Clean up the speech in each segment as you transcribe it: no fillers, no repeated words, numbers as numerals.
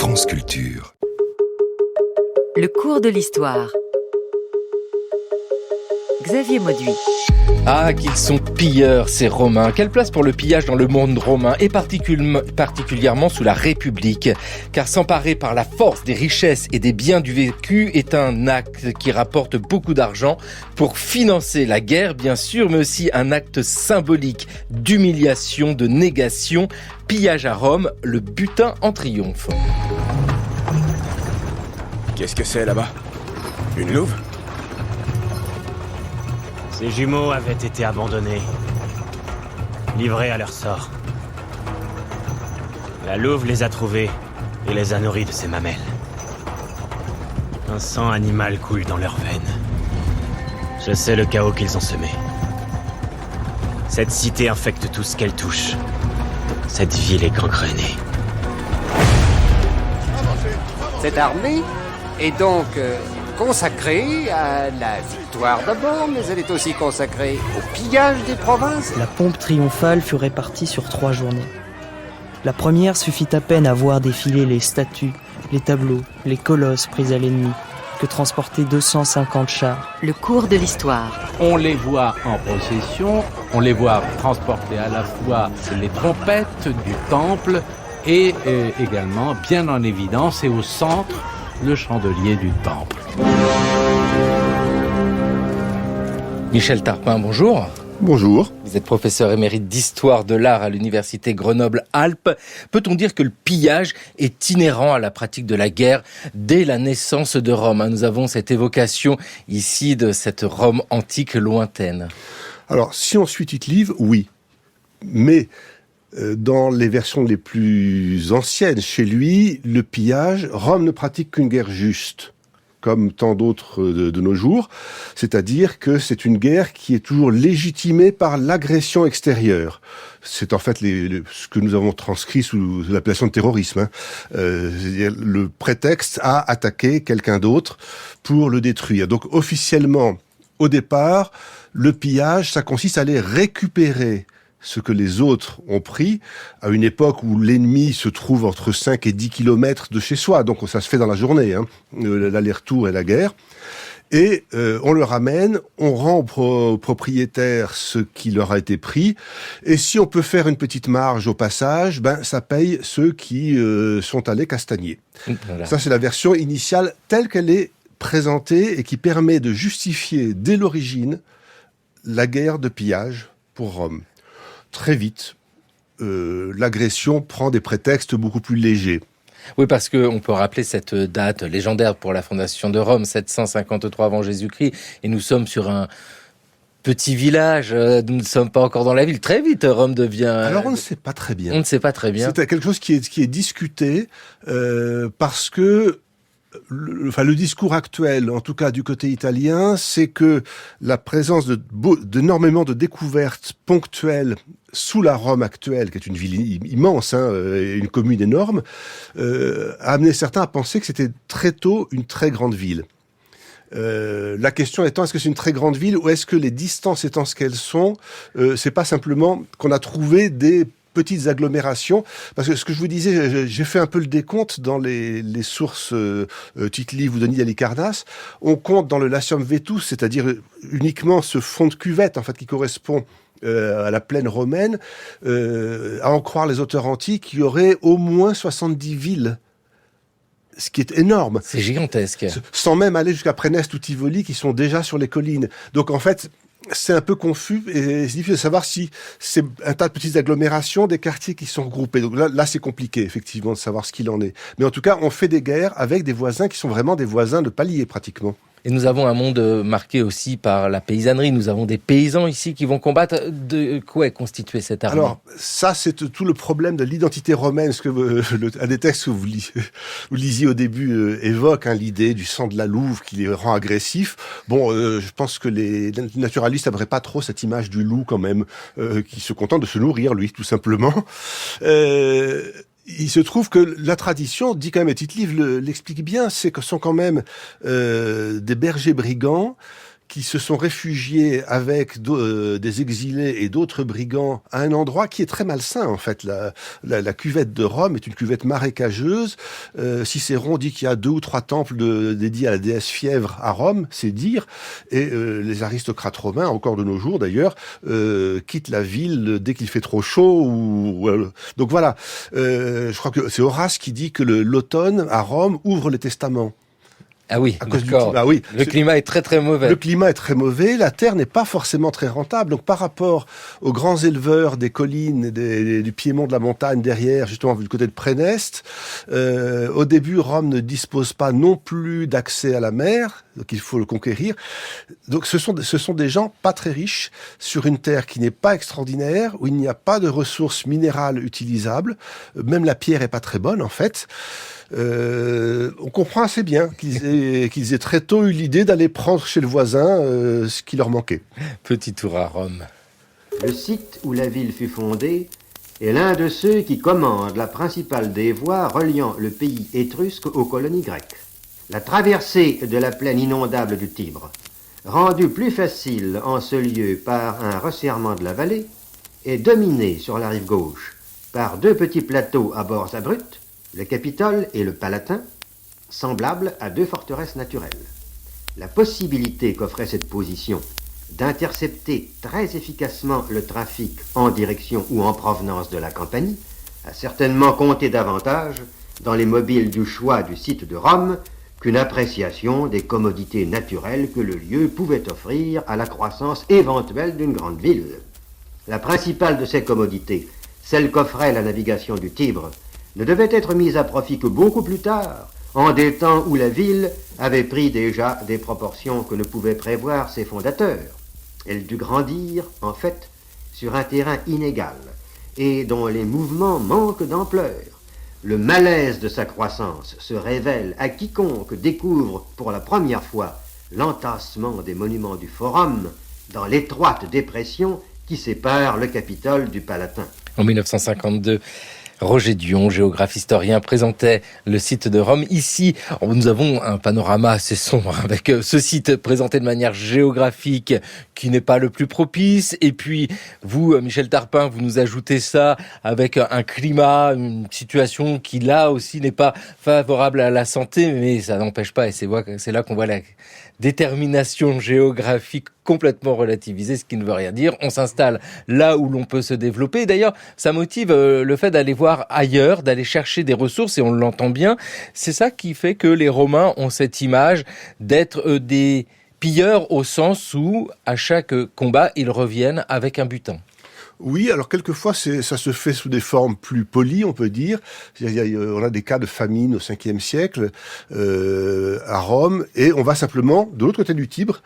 France Culture. Le cours de l'histoire. Xavier Mauduit. Ah, qu'ils sont pilleurs, ces Romains. Quelle place pour le pillage dans le monde romain, et particulièrement sous la République. Car s'emparer par la force des richesses et des biens du vécu est un acte qui rapporte beaucoup d'argent pour financer la guerre, bien sûr, mais aussi un acte symbolique d'humiliation, de négation. Pillage à Rome, le butin en triomphe. Qu'est-ce que c'est là-bas? Une louve? Ces jumeaux avaient été abandonnés, livrés à leur sort. La louve les a trouvés et les a nourris de ses mamelles. Un sang animal coule dans leurs veines. Je sais le chaos qu'ils ont semé. Cette cité infecte tout ce qu'elle touche. Cette ville est gangrénée. Cette armée est donc consacrée à la victoire d'abord, mais elle est aussi consacrée au pillage des provinces. La pompe triomphale fut répartie sur 3 journées. La première suffit à peine à voir défiler les statues, les tableaux, les colosses pris à l'ennemi, que transporter 250 chars. Le cours de l'histoire. On les voit en procession, on les voit transporter à la fois les trompettes du temple et également bien en évidence et au centre le chandelier du temple. Michel Tarpin, bonjour. Bonjour. Vous êtes professeur émérite d'histoire de l'art à l'université Grenoble-Alpes. Peut-on dire que le pillage est inhérent à la pratique de la guerre dès la naissance de Rome? Nous avons cette évocation ici de cette Rome antique lointaine. Alors, si on suit Tite-Live, oui. Mais dans les versions les plus anciennes, chez lui, le pillage, Rome ne pratique qu'une guerre juste, comme tant d'autres de nos jours, c'est-à-dire que c'est une guerre qui est toujours légitimée par l'agression extérieure. C'est en fait ce que nous avons transcrit sous l'appellation de terrorisme. C'est-à-dire le prétexte à attaquer quelqu'un d'autre pour le détruire. Donc officiellement, au départ, le pillage, ça consiste à aller récupérer ce que les autres ont pris, à une époque où l'ennemi se trouve entre 5 et 10 kilomètres de chez soi. Donc ça se fait dans la journée, l'aller-retour et la guerre. Et on le ramène, on rend aux propriétaires ce qui leur a été pris. Et si on peut faire une petite marge au passage, ça paye ceux qui sont allés castagner. Voilà. Ça, c'est la version initiale telle qu'elle est présentée et qui permet de justifier dès l'origine la guerre de pillage pour Rome. Très vite, l'agression prend des prétextes beaucoup plus légers. Oui, parce qu'on peut rappeler cette date légendaire pour la fondation de Rome, 753 avant Jésus-Christ, et nous sommes sur un petit village, nous ne sommes pas encore dans la ville. Très vite, Rome devient... Alors, on ne sait pas très bien. On ne sait pas très bien. C'est quelque chose qui est discuté, parce que le discours actuel, en tout cas du côté italien, c'est que la présence d'énormément de découvertes ponctuelles sous la Rome actuelle, qui est une ville immense, une commune énorme, a amené certains à penser que c'était très tôt une très grande ville. La question étant, est-ce que c'est une très grande ville ou est-ce que les distances étant ce qu'elles sont, c'est pas simplement qu'on a trouvé des petites agglomérations, parce que ce que je vous disais, j'ai fait un peu le décompte dans les sources Tite-Live ou Denis d'Halicarnasse. On compte dans le Latium Vetus, c'est-à-dire uniquement ce fond de cuvette en fait qui correspond à la plaine romaine, à en croire les auteurs antiques, il y aurait au moins 70 villes. Ce qui est énorme. C'est gigantesque. Sans même aller jusqu'à Préneste ou Tivoli, qui sont déjà sur les collines. Donc en fait, c'est un peu confus et c'est difficile de savoir si c'est un tas de petites agglomérations, des quartiers qui sont regroupés. Donc là, c'est compliqué, effectivement, de savoir ce qu'il en est. Mais en tout cas, on fait des guerres avec des voisins qui sont vraiment des voisins de palier, pratiquement. Et nous avons un monde marqué aussi par la paysannerie. Nous avons des paysans ici qui vont combattre. De quoi est constituée cette armée? Alors, ça, c'est tout le problème de l'identité romaine. Ce que un des textes que vous lisiez au début évoque l'idée du sang de la louve qui les rend agressifs. Bon, je pense que les naturalistes n'aimeraient pas trop cette image du loup quand même, qui se contente de se nourrir, lui, tout simplement. Il se trouve que la tradition, dit quand même, et Tite-Live l'explique bien, c'est que ce sont quand même des bergers brigands qui se sont réfugiés avec des exilés et d'autres brigands à un endroit qui est très malsain en fait. La cuvette de Rome est une cuvette marécageuse. Cicéron dit qu'il y a 2 ou 3 temples dédiés à la déesse Fièvre à Rome, c'est dire. Et les aristocrates romains, encore de nos jours d'ailleurs, quittent la ville dès qu'il fait trop chaud. Donc voilà, je crois que c'est Horace qui dit que l'automne à Rome ouvre les testaments. Ah oui, À cause du d'accord. climat, oui. Le climat est très très mauvais. Le climat est très mauvais, la terre n'est pas forcément très rentable. Donc par rapport aux grands éleveurs des collines, du piémont de la montagne derrière, justement du côté de Préneste, au début Rome ne dispose pas non plus d'accès à la mer, donc il faut le conquérir. Donc ce sont des gens pas très riches sur une terre qui n'est pas extraordinaire, où il n'y a pas de ressources minérales utilisables, même la pierre est pas très bonne en fait. On comprend assez bien qu'ils aient très tôt eu l'idée d'aller prendre chez le voisin ce qui leur manquait. Petit tour à Rome. Le site où la ville fut fondée est l'un de ceux qui commandent la principale des voies reliant le pays étrusque aux colonies grecques. La traversée de la plaine inondable du Tibre, rendue plus facile en ce lieu par un resserrement de la vallée, est dominée sur la rive gauche par 2 petits plateaux à bords abrupts, le Capitole et le Palatin, semblables à 2 forteresses naturelles. La possibilité qu'offrait cette position d'intercepter très efficacement le trafic en direction ou en provenance de la Campanie a certainement compté davantage dans les mobiles du choix du site de Rome qu'une appréciation des commodités naturelles que le lieu pouvait offrir à la croissance éventuelle d'une grande ville. La principale de ces commodités, celle qu'offrait la navigation du Tibre, ne devait être mise à profit que beaucoup plus tard, en des temps où la ville avait pris déjà des proportions que ne pouvaient prévoir ses fondateurs. Elle dut grandir, en fait, sur un terrain inégal, et dont les mouvements manquent d'ampleur. Le malaise de sa croissance se révèle à quiconque découvre pour la première fois l'entassement des monuments du Forum dans l'étroite dépression qui sépare le Capitole du Palatin. En 1952, Roger Dion, géographe historien, présentait le site de Rome. Ici, nous avons un panorama assez sombre avec ce site présenté de manière géographique qui n'est pas le plus propice. Et puis, vous, Michel Tarpin, vous nous ajoutez ça avec un climat, une situation qui là aussi n'est pas favorable à la santé, mais ça n'empêche pas, et c'est là qu'on voit la détermination géographique complètement relativisée, ce qui ne veut rien dire. On s'installe là où l'on peut se développer. D'ailleurs, ça motive le fait d'aller voir ailleurs, d'aller chercher des ressources, et on l'entend bien. C'est ça qui fait que les Romains ont cette image d'être des pilleurs, au sens où, à chaque combat, ils reviennent avec un butin. Oui, alors quelquefois ça se fait sous des formes plus polies, on peut dire. On a des cas de famine au 5e siècle à Rome, et on va simplement, de l'autre côté du Tibre,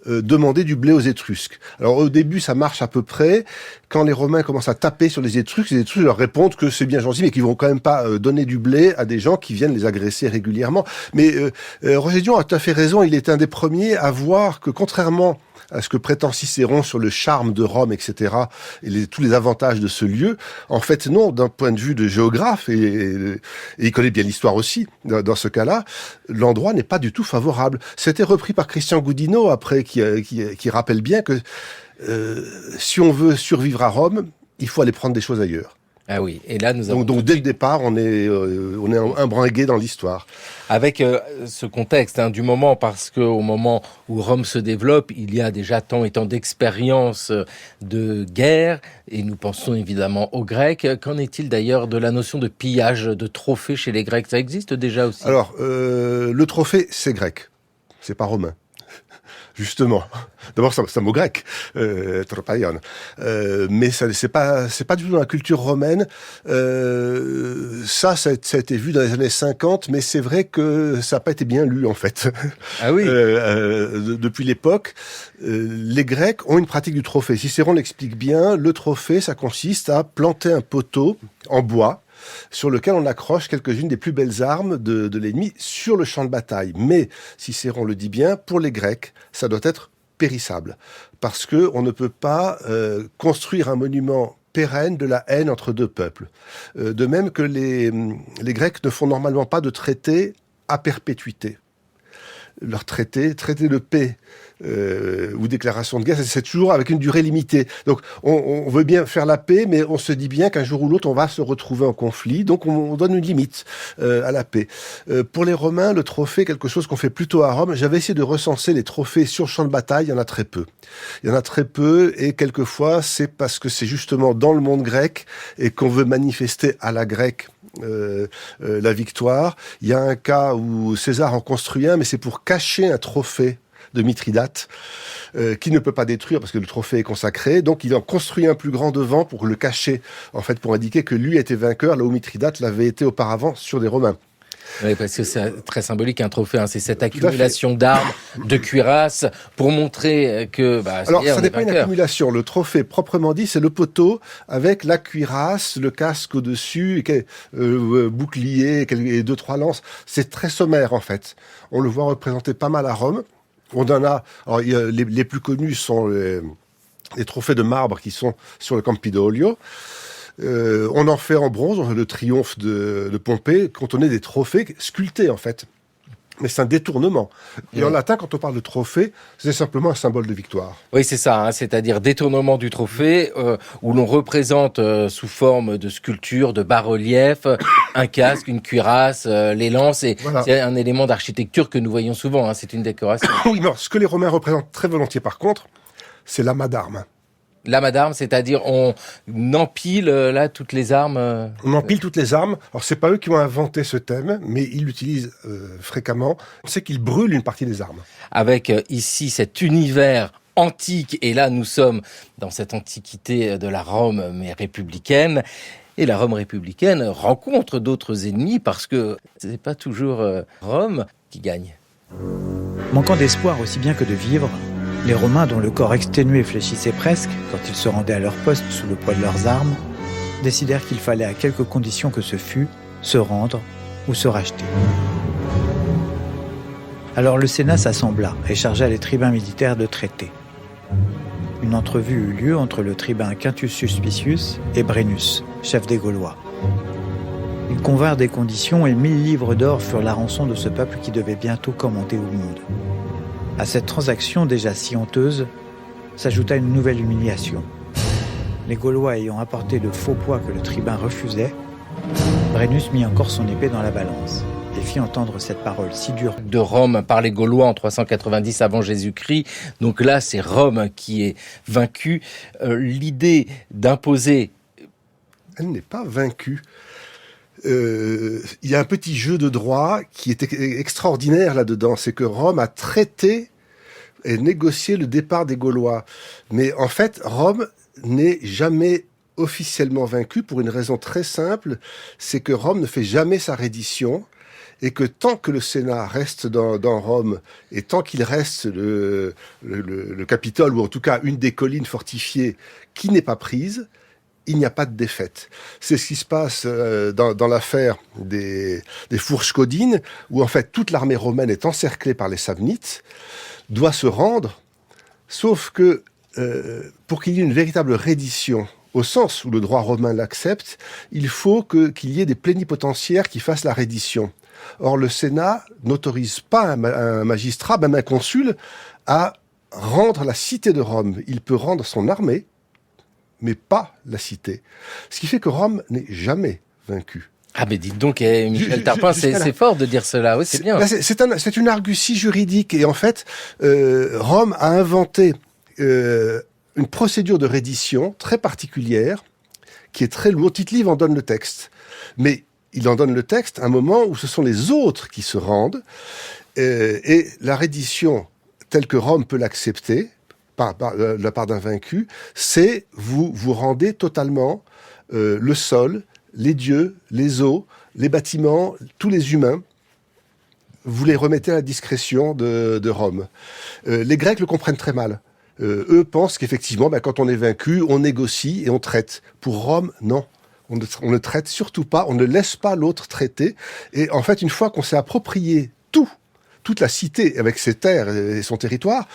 demander du blé aux Étrusques. Alors au début, ça marche à peu près. Quand les Romains commencent à taper sur les Étrusques leur répondent que c'est bien gentil, mais qu'ils vont quand même pas donner du blé à des gens qui viennent les agresser régulièrement. Mais Roger Dion a tout à fait raison. Il est un des premiers à voir que, contrairement à ce que prétend Cicéron sur le charme de Rome, etc., et tous les avantages de ce lieu, en fait, non, d'un point de vue de géographe, et il connaît bien l'histoire aussi, dans ce cas-là, l'endroit n'est pas du tout favorable. C'était repris par Christian Goudineau, après, qui rappelle bien que si on veut survivre à Rome, il faut aller prendre des choses ailleurs. Ah oui, et là nous avons donc dès le départ, on est imbringué dans l'histoire. Avec ce contexte du moment, parce que au moment où Rome se développe, il y a déjà tant et tant d'expériences de guerre, et nous pensons évidemment aux Grecs. Qu'en est-il d'ailleurs de la notion de pillage, de trophée chez les Grecs? Ça existe déjà aussi? Alors, le trophée, c'est grec, c'est pas romain. Justement. D'abord, c'est un mot grec, tropaion. Mais c'est pas du tout dans la culture romaine. Ça a été vu dans les années 50, mais c'est vrai que ça n'a pas été bien lu, en fait. Ah oui. Depuis l'époque, les Grecs ont une pratique du trophée. Cicéron l'explique bien. Le trophée, ça consiste à planter un poteau en bois, sur lequel on accroche quelques-unes des plus belles armes de l'ennemi sur le champ de bataille. Mais, Cicéron le dit bien, pour les Grecs, ça doit être périssable. Parce que on ne peut pas construire un monument pérenne de la haine entre 2 peuples. De même que les Grecs ne font normalement pas de traité à perpétuité. leur traité de paix ou déclaration de guerre, c'est toujours avec une durée limitée. Donc on veut bien faire la paix, mais on se dit bien qu'un jour ou l'autre on va se retrouver en conflit, donc on donne une limite à la paix. Pour les Romains, le trophée, quelque chose qu'on fait plutôt à Rome. J'avais essayé de recenser les trophées sur le champ de bataille, il y en a très peu. Il y en a très peu, et quelquefois c'est parce que c'est justement dans le monde grec et qu'on veut manifester à la grecque la victoire. Il y a un cas où César en construit un, mais c'est pour cacher un trophée de Mithridate, qui ne peut pas détruire parce que le trophée est consacré. Donc il en construit un plus grand devant pour le cacher, en fait, pour indiquer que lui était vainqueur, là où Mithridate l'avait été auparavant sur des Romains. Oui, parce que c'est très symbolique un trophée, c'est cette accumulation d'armes, de cuirasses, pour montrer que... Alors, ça n'est pas une accumulation. Le trophée, proprement dit, c'est le poteau avec la cuirasse, le casque au-dessus, bouclier et 2-3 lances. C'est très sommaire, en fait. On le voit représenter pas mal à Rome. On en a... Alors, les plus connus sont les trophées de marbre qui sont sur le Campidoglio. On en fait en bronze, le triomphe de Pompée, contenait des trophées sculptés, en fait. Mais c'est un détournement. Et en latin, quand on parle de trophée, c'est simplement un symbole de victoire. Oui, c'est ça, c'est-à-dire détournement du trophée, où l'on représente sous forme de sculpture, de bas-relief, un casque, une cuirasse, les lances. Voilà. C'est un élément d'architecture que nous voyons souvent, c'est une décoration. Oui, mais ce que les Romains représentent très volontiers, par contre, c'est l'amas d'armes. L'amas d'armes, c'est-à-dire on empile là toutes les armes. On empile toutes les armes. Alors c'est pas eux qui ont inventé ce thème, mais ils l'utilisent fréquemment. On sait qu'ils brûlent une partie des armes. Avec ici cet univers antique, et là nous sommes dans cette antiquité de la Rome mais républicaine. Et la Rome républicaine rencontre d'autres ennemis parce que c'est pas toujours Rome qui gagne. Manquant d'espoir aussi bien que de vivre, les Romains, dont le corps exténué fléchissait presque quand ils se rendaient à leur poste sous le poids de leurs armes, décidèrent qu'il fallait, à quelque condition que ce fût, se rendre ou se racheter. Alors le Sénat s'assembla et chargea les tribuns militaires de traiter. Une entrevue eut lieu entre le tribun Quintus Suspicius et Brennus, chef des Gaulois. Ils convinrent des conditions et 1000 livres d'or furent la rançon de ce peuple qui devait bientôt commander au monde. À cette transaction déjà si honteuse, s'ajouta une nouvelle humiliation. Les Gaulois ayant apporté le faux poids que le tribun refusait, Brennus mit encore son épée dans la balance et fit entendre cette parole si dure. De Rome par les Gaulois en 390 avant Jésus-Christ. Donc là, c'est Rome qui est vaincue. L'idée d'imposer... Elle n'est pas vaincue. Il y a un petit jeu de droit qui est extraordinaire là-dedans, c'est que Rome a traité et négocié le départ des Gaulois. Mais en fait, Rome n'est jamais officiellement vaincue pour une raison très simple, c'est que Rome ne fait jamais sa reddition, et que tant que le Sénat reste dans Rome, et tant qu'il reste le Capitole, ou en tout cas une des collines fortifiées qui n'est pas prise, il n'y a pas de défaite. C'est ce qui se passe dans l'affaire des fourches caudines, où en fait toute l'armée romaine est encerclée par les Samnites, doit se rendre, sauf que pour qu'il y ait une véritable reddition, au sens où le droit romain l'accepte, il faut qu'il y ait des plénipotentiaires qui fassent la reddition. Or le Sénat n'autorise pas un magistrat, même un consul, à rendre la cité de Rome. Il peut rendre son armée, mais pas la cité. Ce qui fait que Rome n'est jamais vaincue. Ah mais dites donc, Michel Tarpin, c'est fort de dire cela, oui c'est bien. C'est une argutie juridique, et en fait, Rome a inventé une procédure de reddition très particulière, qui est très lourde. Tite-Live en donne le texte, mais il en donne le texte à un moment où ce sont les autres qui se rendent, et la reddition telle que Rome peut l'accepter, de la part d'un vaincu, c'est vous rendez totalement le sol, les dieux, les eaux, les bâtiments, tous les humains, vous les remettez à la discrétion de Rome. Les Grecs le comprennent très mal. Eux pensent qu'effectivement, quand on est vaincu, on négocie et on traite. Pour Rome, non. On ne traite surtout pas, on ne laisse pas l'autre traiter. Et en fait, une fois qu'on s'est approprié toute la cité avec ses terres et son territoire,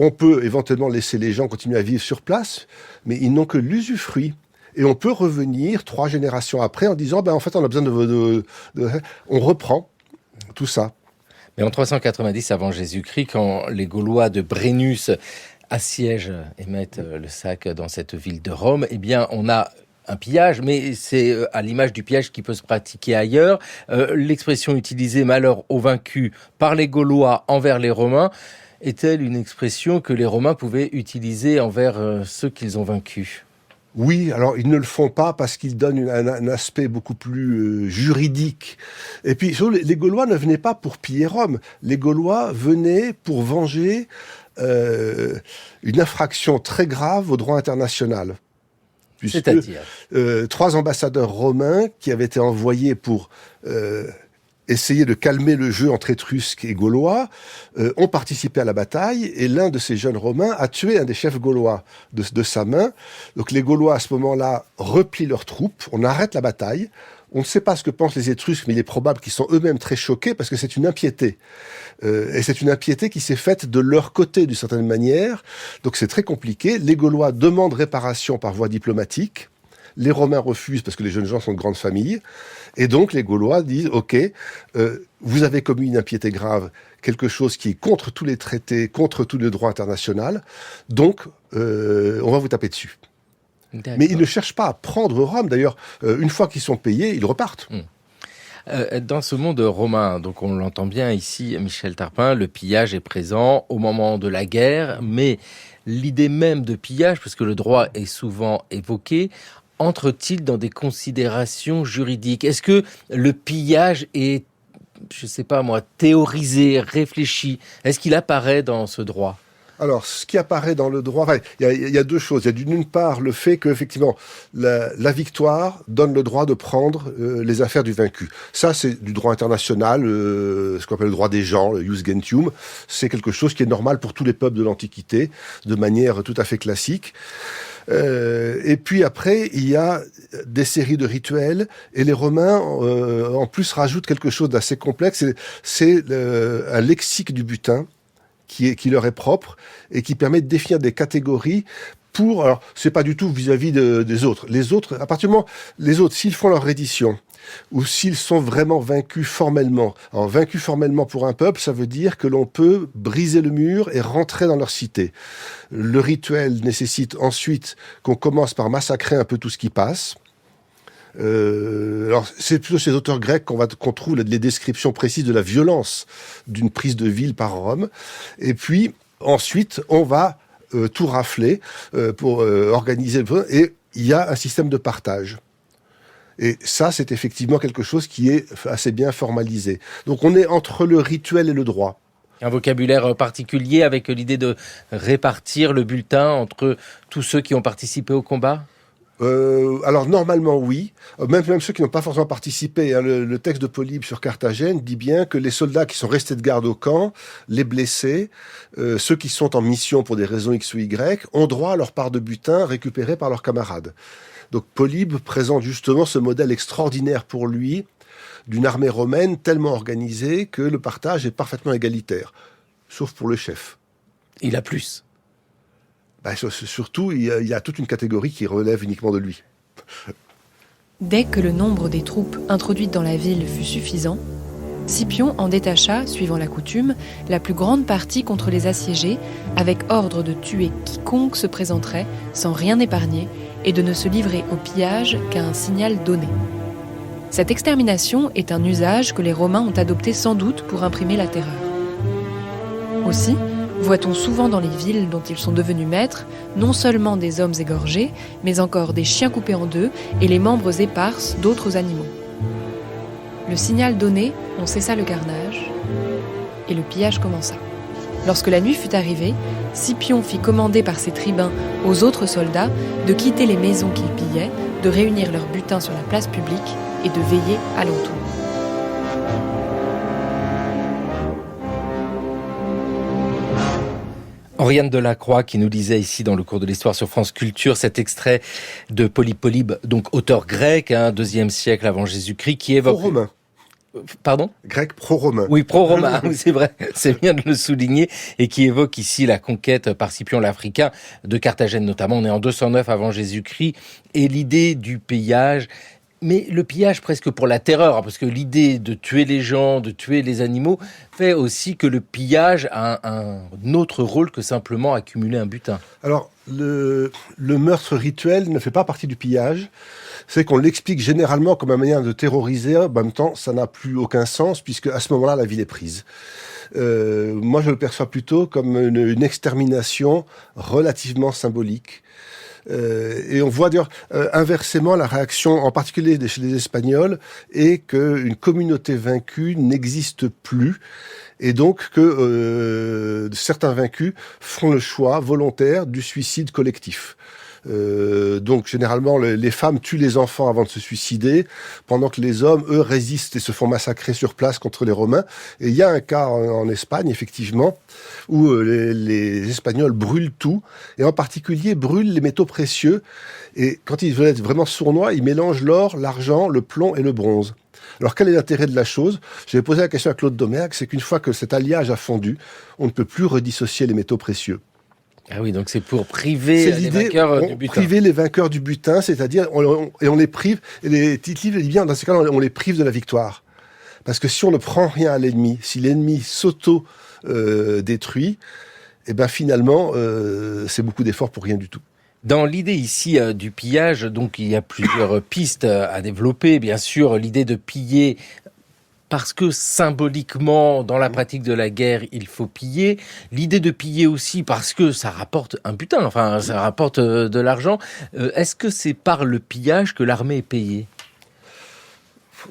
on peut éventuellement laisser les gens continuer à vivre sur place, mais ils n'ont que l'usufruit. Et on peut revenir 3 générations après en disant, en fait, on a besoin on reprend tout ça. Mais en 390 avant Jésus-Christ, quand les Gaulois de Brennus assiègent et mettent le sac dans cette ville de Rome, eh bien, on a un pillage, mais c'est à l'image du pillage qui peut se pratiquer ailleurs. L'expression utilisée « malheur aux vaincus » par les Gaulois envers les Romains est-elle une expression que les Romains pouvaient utiliser envers ceux qu'ils ont vaincus ? Oui, alors ils ne le font pas parce qu'ils donnent un aspect beaucoup plus juridique. Et puis les Gaulois ne venaient pas pour piller Rome. Les Gaulois venaient pour venger une infraction très grave au droit international. C'est-à-dire 3 ambassadeurs romains qui avaient été envoyés pour essayer de calmer le jeu entre Étrusques et Gaulois ont participé à la bataille, et l'un de ces jeunes Romains a tué un des chefs gaulois de sa main. Donc les Gaulois à ce moment-là replient leurs troupes, on arrête la bataille. On ne sait pas ce que pensent les Étrusques, mais il est probable qu'ils sont eux-mêmes très choqués parce que c'est une impiété. Et c'est une impiété qui s'est faite de leur côté d'une certaine manière. Donc c'est très compliqué. Les Gaulois demandent réparation par voie diplomatique. Les Romains refusent parce que les jeunes gens sont de grandes familles. Et donc les Gaulois disent « Ok, vous avez commis une impiété grave, quelque chose qui est contre tous les traités, contre tout le droit international. Donc on va vous taper dessus. » Mais ils ne cherchent pas à prendre Rome. D'ailleurs, une fois qu'ils sont payés, ils repartent. Dans ce monde romain, donc on l'entend bien ici, Michel Tarpin, le pillage est présent au moment de la guerre, mais l'idée même de pillage, parce que le droit est souvent évoqué, entre-t-il dans des considérations juridiques ? Est-ce que le pillage est, je ne sais pas moi, théorisé, réfléchi ? Est-ce qu'il apparaît dans ce droit ? Alors, ce qui apparaît dans le droit, il y a 2 choses. Il y a d'une part le fait qu'effectivement, la victoire donne le droit de prendre les affaires du vaincu. Ça, c'est du droit international, ce qu'on appelle le droit des gens, le jus gentium. C'est quelque chose qui est normal pour tous les peuples de l'Antiquité, de manière tout à fait classique. Et puis après, il y a des séries de rituels, et les Romains, en plus, rajoutent quelque chose d'assez complexe. C'est un lexique du butin, qui leur est propre et qui permet de définir des catégories pour... Alors, c'est pas du tout vis-à-vis des autres. Les autres, à partir du moment... Les autres, s'ils font leur reddition, ou s'ils sont vraiment vaincus formellement... Alors, vaincus formellement pour un peuple, ça veut dire que l'on peut briser le mur et rentrer dans leur cité. Le rituel nécessite ensuite qu'on commence par massacrer un peu tout ce qui passe. Alors c'est plutôt chez les auteurs grecs qu'on trouve les descriptions précises de la violence d'une prise de ville par Rome. Et puis ensuite on va tout rafler pour organiser et il y a un système de partage. Et ça, c'est effectivement quelque chose qui est assez bien formalisé. Donc on est entre le rituel et le droit. Un vocabulaire particulier avec l'idée de répartir le butin entre tous ceux qui ont participé au combat ? Alors normalement oui, même ceux qui n'ont pas forcément participé, hein, le texte de Polybe sur Carthagène dit bien que les soldats qui sont restés de garde au camp, les blessés, ceux qui sont en mission pour des raisons X ou Y, ont droit à leur part de butin récupérée par leurs camarades. Donc Polybe présente justement ce modèle extraordinaire pour lui d'une armée romaine tellement organisée que le partage est parfaitement égalitaire, sauf pour le chef. Il a plus. Surtout, il y a toute une catégorie qui relève uniquement de lui. Dès que le nombre des troupes introduites dans la ville fut suffisant, Scipion en détacha, suivant la coutume, la plus grande partie contre les assiégés, avec ordre de tuer quiconque se présenterait, sans rien épargner, et de ne se livrer au pillage qu'à un signal donné. Cette extermination est un usage que les Romains ont adopté sans doute pour imprimer la terreur. Aussi, voit-on souvent dans les villes dont ils sont devenus maîtres, non seulement des hommes égorgés, mais encore des chiens coupés en 2 et les membres éparses d'autres animaux. Le signal donné, on cessa le carnage, et le pillage commença. Lorsque la nuit fut arrivée, Scipion fit commander par ses tribuns aux autres soldats de quitter les maisons qu'ils pillaient, de réunir leur butin sur la place publique et de veiller alentour. Oriane Delacroix qui nous disait ici dans le cours de l'histoire sur France Culture cet extrait de Polybe, donc auteur grec, 2e siècle avant Jésus-Christ, qui évoque... Pro-romain. Pardon ? Grec pro-romain. Oui, pro-romain, c'est vrai, c'est bien de le souligner, et qui évoque ici la conquête par Scipion l'Africain de Carthagène notamment. On est en 209 avant Jésus-Christ, et l'idée du pillage Mais le pillage presque pour la terreur, parce que l'idée de tuer les gens, de tuer les animaux, fait aussi que le pillage a un autre rôle que simplement accumuler un butin. Alors, le meurtre rituel ne fait pas partie du pillage. C'est qu'on l'explique généralement comme un moyen de terroriser. En même temps, ça n'a plus aucun sens, puisque à ce moment-là, la ville est prise. Moi, je le perçois plutôt comme une extermination relativement symbolique. Et on voit d'ailleurs inversement la réaction, en particulier chez les Espagnols, est qu'une communauté vaincue n'existe plus, et donc que certains vaincus font le choix volontaire du suicide collectif. Donc généralement les femmes tuent les enfants avant de se suicider, pendant que les hommes, eux, résistent et se font massacrer sur place contre les Romains. Et il y a un cas en Espagne, effectivement, où les Espagnols brûlent tout, et en particulier brûlent les métaux précieux. Et quand ils veulent être vraiment sournois, ils mélangent l'or, l'argent, le plomb et le bronze. Alors quel est l'intérêt de la chose? J'avais posé la question à Claude Domergue, c'est qu'une fois que cet alliage a fondu, on ne peut plus redissocier les métaux précieux. Ah oui, donc c'est pour priver les vainqueurs du butin. Priver les vainqueurs du butin, c'est-à-dire, on les prive, et les titres livres disent bien, dans ces cas-là, on les prive de la victoire. Parce que si on ne prend rien à l'ennemi, si l'ennemi s'auto-détruit, eh ben finalement, c'est beaucoup d'efforts pour rien du tout. Dans l'idée ici du pillage, donc il y a plusieurs pistes à développer. Bien sûr, l'idée de piller parce que symboliquement, dans la pratique de la guerre, il faut piller. L'idée de piller aussi parce que ça rapporte un butin, enfin ça rapporte de l'argent. Est-ce que c'est par le pillage que l'armée est payée ?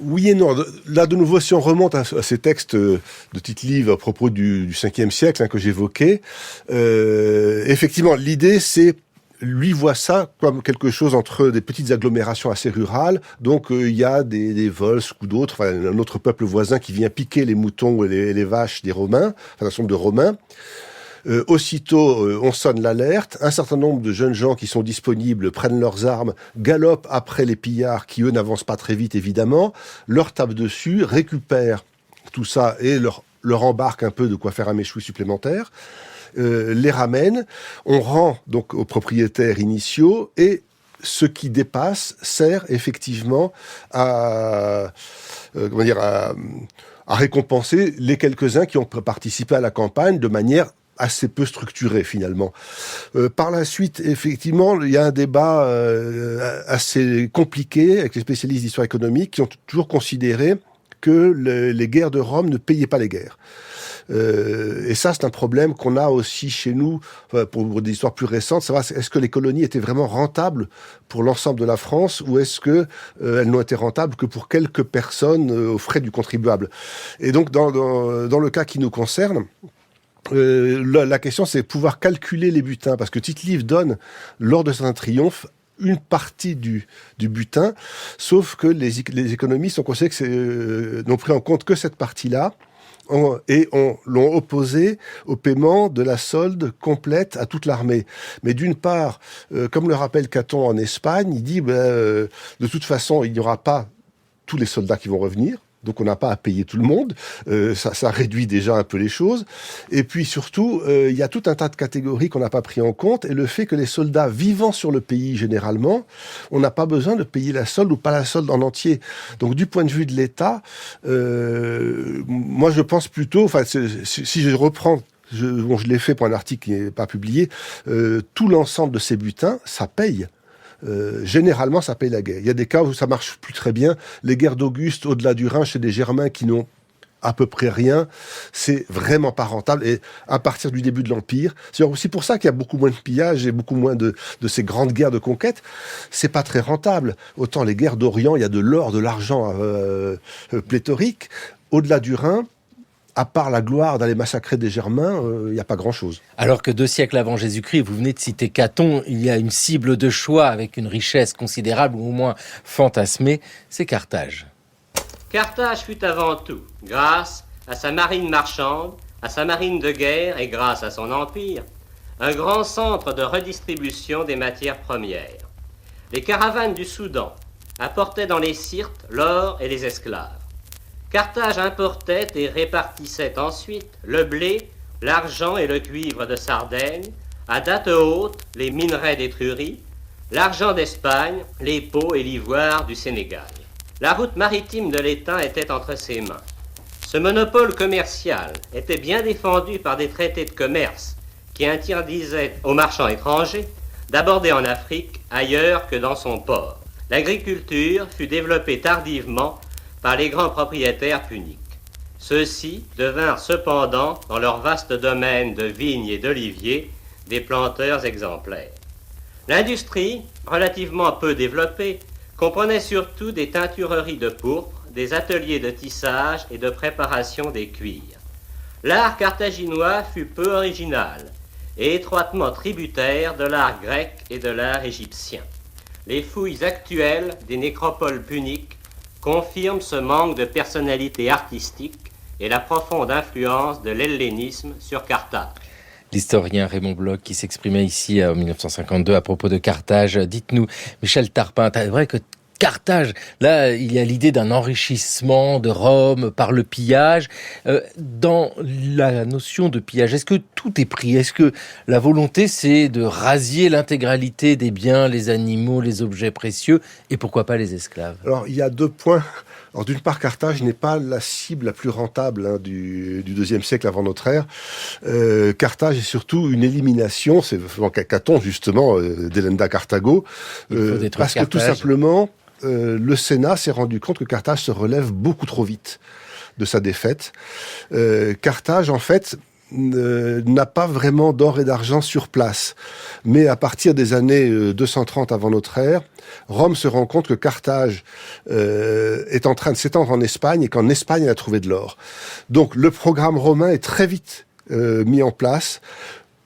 Oui et non. Là, de nouveau, si on remonte à ces textes de Tite-Live à propos du 5e siècle que j'évoquais, effectivement, l'idée, c'est lui voit ça comme quelque chose entre des petites agglomérations assez rurales. Donc il y a des Volsques ou d'autres, enfin, un autre peuple voisin qui vient piquer les moutons et les vaches des Romains, enfin, un certain nombre de Romains. Aussitôt, on sonne l'alerte. Un certain nombre de jeunes gens qui sont disponibles prennent leurs armes, galopent après les pillards qui, eux, n'avancent pas très vite, évidemment, leur tapent dessus, récupèrent tout ça et leur embarquent un peu de quoi faire un méchoui supplémentaire. Les ramène, on rend donc aux propriétaires initiaux, et ce qui dépasse sert effectivement à récompenser les quelques-uns qui ont participé à la campagne de manière assez peu structurée finalement. Par la suite, effectivement, il y a un débat assez compliqué avec les spécialistes d'histoire économique qui ont toujours considéré que les guerres de Rome ne payaient pas les guerres. Et ça, c'est un problème qu'on a aussi chez nous, pour des histoires plus récentes, savoir est-ce que les colonies étaient vraiment rentables pour l'ensemble de la France, ou est-ce que elles n'ont été rentables que pour quelques personnes aux frais du contribuable. Et donc, dans le cas qui nous concerne, la question, c'est pouvoir calculer les butins, parce que Tite-Live donne, lors de certains triomphes, une partie du butin, sauf que les économistes ont considéré que n'ont pris en compte que cette partie-là, et l'ont opposé au paiement de la solde complète à toute l'armée. Mais d'une part, comme le rappelle Caton en Espagne, il dit de toute façon, il n'y aura pas tous les soldats qui vont revenir, donc on n'a pas à payer tout le monde, ça réduit déjà un peu les choses. Et puis surtout, il y a tout un tas de catégories qu'on n'a pas pris en compte, et le fait que les soldats vivant sur le pays, généralement, on n'a pas besoin de payer la solde ou pas la solde en entier. Donc du point de vue de l'État, moi je pense plutôt, enfin si je reprends, je l'ai fait pour un article qui n'est pas publié, tout l'ensemble de ces butins, ça paye. Généralement, ça paye la guerre. Il y a des cas où ça marche plus très bien. Les guerres d'Auguste, au-delà du Rhin, chez des Germains qui n'ont à peu près rien, c'est vraiment pas rentable. Et à partir du début de l'Empire, c'est aussi pour ça qu'il y a beaucoup moins de pillages et beaucoup moins de ces grandes guerres de conquête. C'est pas très rentable. Autant les guerres d'Orient, il y a de l'or, de l'argent pléthorique. Au-delà du Rhin, à part la gloire d'aller massacrer des Germains, il n'y a pas grand-chose. Alors que 2 siècles avant Jésus-Christ, vous venez de citer Caton, il y a une cible de choix avec une richesse considérable, ou au moins fantasmée, c'est Carthage. Carthage fut avant tout, grâce à sa marine marchande, à sa marine de guerre et grâce à son empire, un grand centre de redistribution des matières premières. Les caravanes du Soudan apportaient dans les Syrtes l'or et les esclaves. Carthage importait et répartissait ensuite le blé, l'argent et le cuivre de Sardaigne, à date haute les minerais d'Étrurie, l'argent d'Espagne, les peaux et l'ivoire du Sénégal. La route maritime de l'État était entre ses mains. Ce monopole commercial était bien défendu par des traités de commerce qui interdisaient aux marchands étrangers d'aborder en Afrique ailleurs que dans son port. L'agriculture fut développée tardivement par les grands propriétaires puniques. Ceux-ci devinrent cependant, dans leur vaste domaine de vignes et d'oliviers, des planteurs exemplaires. L'industrie, relativement peu développée, comprenait surtout des teintureries de pourpre, des ateliers de tissage et de préparation des cuirs. L'art carthaginois fut peu original et étroitement tributaire de l'art grec et de l'art égyptien. Les fouilles actuelles des nécropoles puniques confirment ce manque de personnalité artistique et la profonde influence de l'hellénisme sur Carthage. L'historien Raymond Bloch qui s'exprimait ici en 1952 à propos de Carthage. Dites-nous, Michel Tarpin, c'est vrai que Carthage, là, il y a l'idée d'un enrichissement de Rome par le pillage. Dans la notion de pillage, est-ce que tout est pris? Est-ce que la volonté, c'est de rasier l'intégralité des biens, les animaux, les objets précieux, et pourquoi pas les esclaves? Alors, il y a 2 points. Alors, d'une part, Carthage n'est pas la cible la plus rentable du IIe siècle avant notre ère. Carthage est surtout une élimination, c'est Caton justement, d'Elenda Carthago, parce que tout simplement, le Sénat s'est rendu compte que Carthage se relève beaucoup trop vite de sa défaite. Carthage, en fait, n'a pas vraiment d'or et d'argent sur place. Mais à partir des années 230 avant notre ère, Rome se rend compte que Carthage est en train de s'étendre en Espagne et qu'en Espagne, elle a trouvé de l'or. Donc le programme romain est très vite mis en place.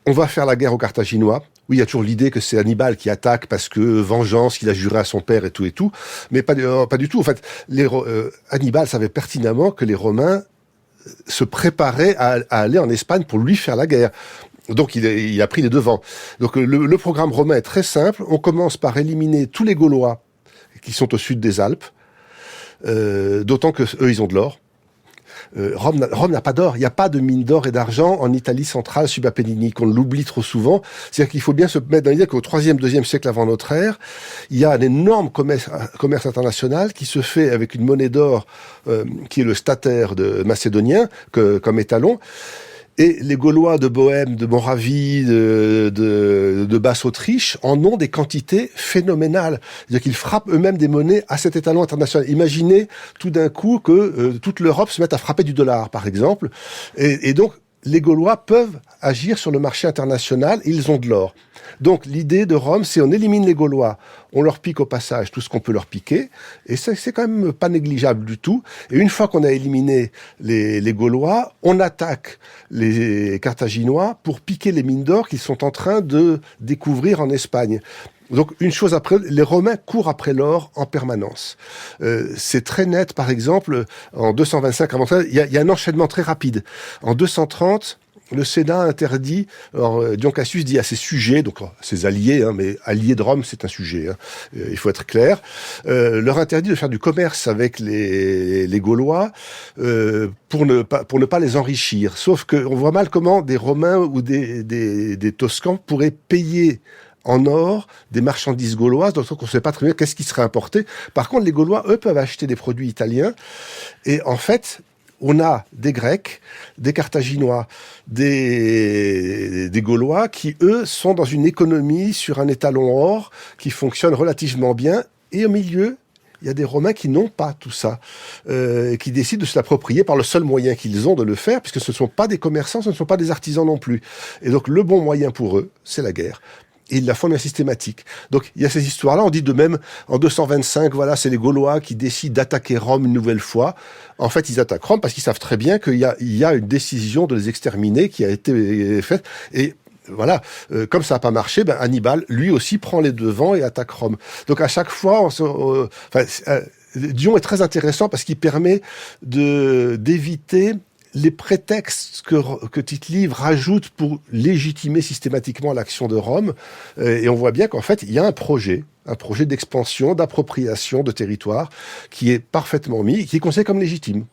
On va faire la guerre aux Carthaginois. Oui, il y a toujours l'idée que c'est Hannibal qui attaque parce que vengeance, qu'il a juré à son père et tout. Mais pas du tout. En fait, Hannibal savait pertinemment que les Romains se préparaient à aller en Espagne pour lui faire la guerre. Donc il a pris les devants. Donc le programme romain est très simple. On commence par éliminer tous les Gaulois qui sont au sud des Alpes, d'autant que eux ils ont de l'or. Rome n'a pas d'or. Il n'y a pas de mine d'or et d'argent en Italie centrale subapenninique. On l'oublie trop souvent. C'est-à-dire qu'il faut bien se mettre dans l'idée qu'au 3e, 2e siècle avant notre ère, il y a un énorme commerce international qui se fait avec une monnaie d'or qui est le statère macédonien comme étalon. Et les Gaulois de Bohême, de Moravie, de Basse-Autriche en ont des quantités phénoménales. C'est-à-dire qu'ils frappent eux-mêmes des monnaies à cet étalon international. Imaginez tout d'un coup que toute l'Europe se mette à frapper du dollar, par exemple. Et donc, les Gaulois peuvent agir sur le marché international, ils ont de l'or. Donc l'idée de Rome, c'est on élimine les Gaulois, on leur pique au passage tout ce qu'on peut leur piquer, et c'est quand même pas négligeable du tout. Et une fois qu'on a éliminé les Gaulois, on attaque les Carthaginois pour piquer les mines d'or qu'ils sont en train de découvrir en Espagne. Donc une chose après, les Romains courent après l'or en permanence. C'est très net, par exemple, en 225 avant ça, il y a un enchaînement très rapide. En 230, le Sénat interdit, alors Dion Cassius dit à ses sujets, donc ses alliés, mais alliés de Rome, c'est un sujet, il faut être clair, leur interdit de faire du commerce avec les Gaulois pour ne pas les enrichir. Sauf qu'on voit mal comment des Romains ou des Toscans pourraient payer en or des marchandises gauloises, donc on ne sait pas très bien qu'est-ce qui serait importé. Par contre, les Gaulois, eux, peuvent acheter des produits italiens. Et en fait, on a des Grecs, des Carthaginois, des Gaulois qui, eux, sont dans une économie sur un étalon or qui fonctionne relativement bien. Et au milieu, il y a des Romains qui n'ont pas tout ça, qui décident de se l'approprier par le seul moyen qu'ils ont de le faire, puisque ce ne sont pas des commerçants, ce ne sont pas des artisans non plus. Et donc, le bon moyen pour eux, c'est la guerre. Et ils la font de manière systématique. Donc, il y a ces histoires-là. On dit de même, en 225, voilà, c'est les Gaulois qui décident d'attaquer Rome une nouvelle fois. En fait, ils attaquent Rome parce qu'ils savent très bien qu'il y a une décision de les exterminer qui a été faite. Et voilà, comme ça n'a pas marché, Hannibal, lui aussi, prend les devants et attaque Rome. Donc, à chaque fois, Dion est très intéressant parce qu'il permet d'éviter les prétextes que Tite-Live rajoute pour légitimer systématiquement l'action de Rome. Et on voit bien qu'en fait, il y a un projet d'expansion, d'appropriation de territoire qui est parfaitement mis, qui est considéré comme légitime.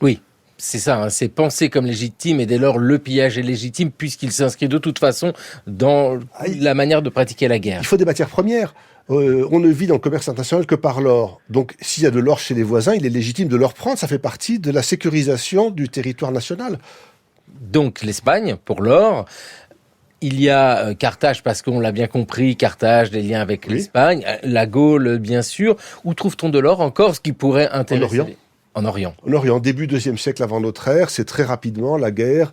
Oui. C'est ça, c'est pensé comme légitime et dès lors le pillage est légitime puisqu'il s'inscrit de toute façon dans la manière de pratiquer la guerre. Il faut des matières premières. on ne vit dans le commerce international que par l'or. Donc, s'il y a de l'or chez les voisins, il est légitime de le reprendre. Ça fait partie de la sécurisation du territoire national. Donc, l'Espagne, pour l'or. Il y a Carthage, parce qu'on l'a bien compris, Carthage, des liens avec l'Espagne. La Gaule, bien sûr. Où trouve-t-on de l'or encore, ce qui pourrait intéresser? En Orient. En Orient, début 2e siècle avant notre ère, c'est très rapidement la guerre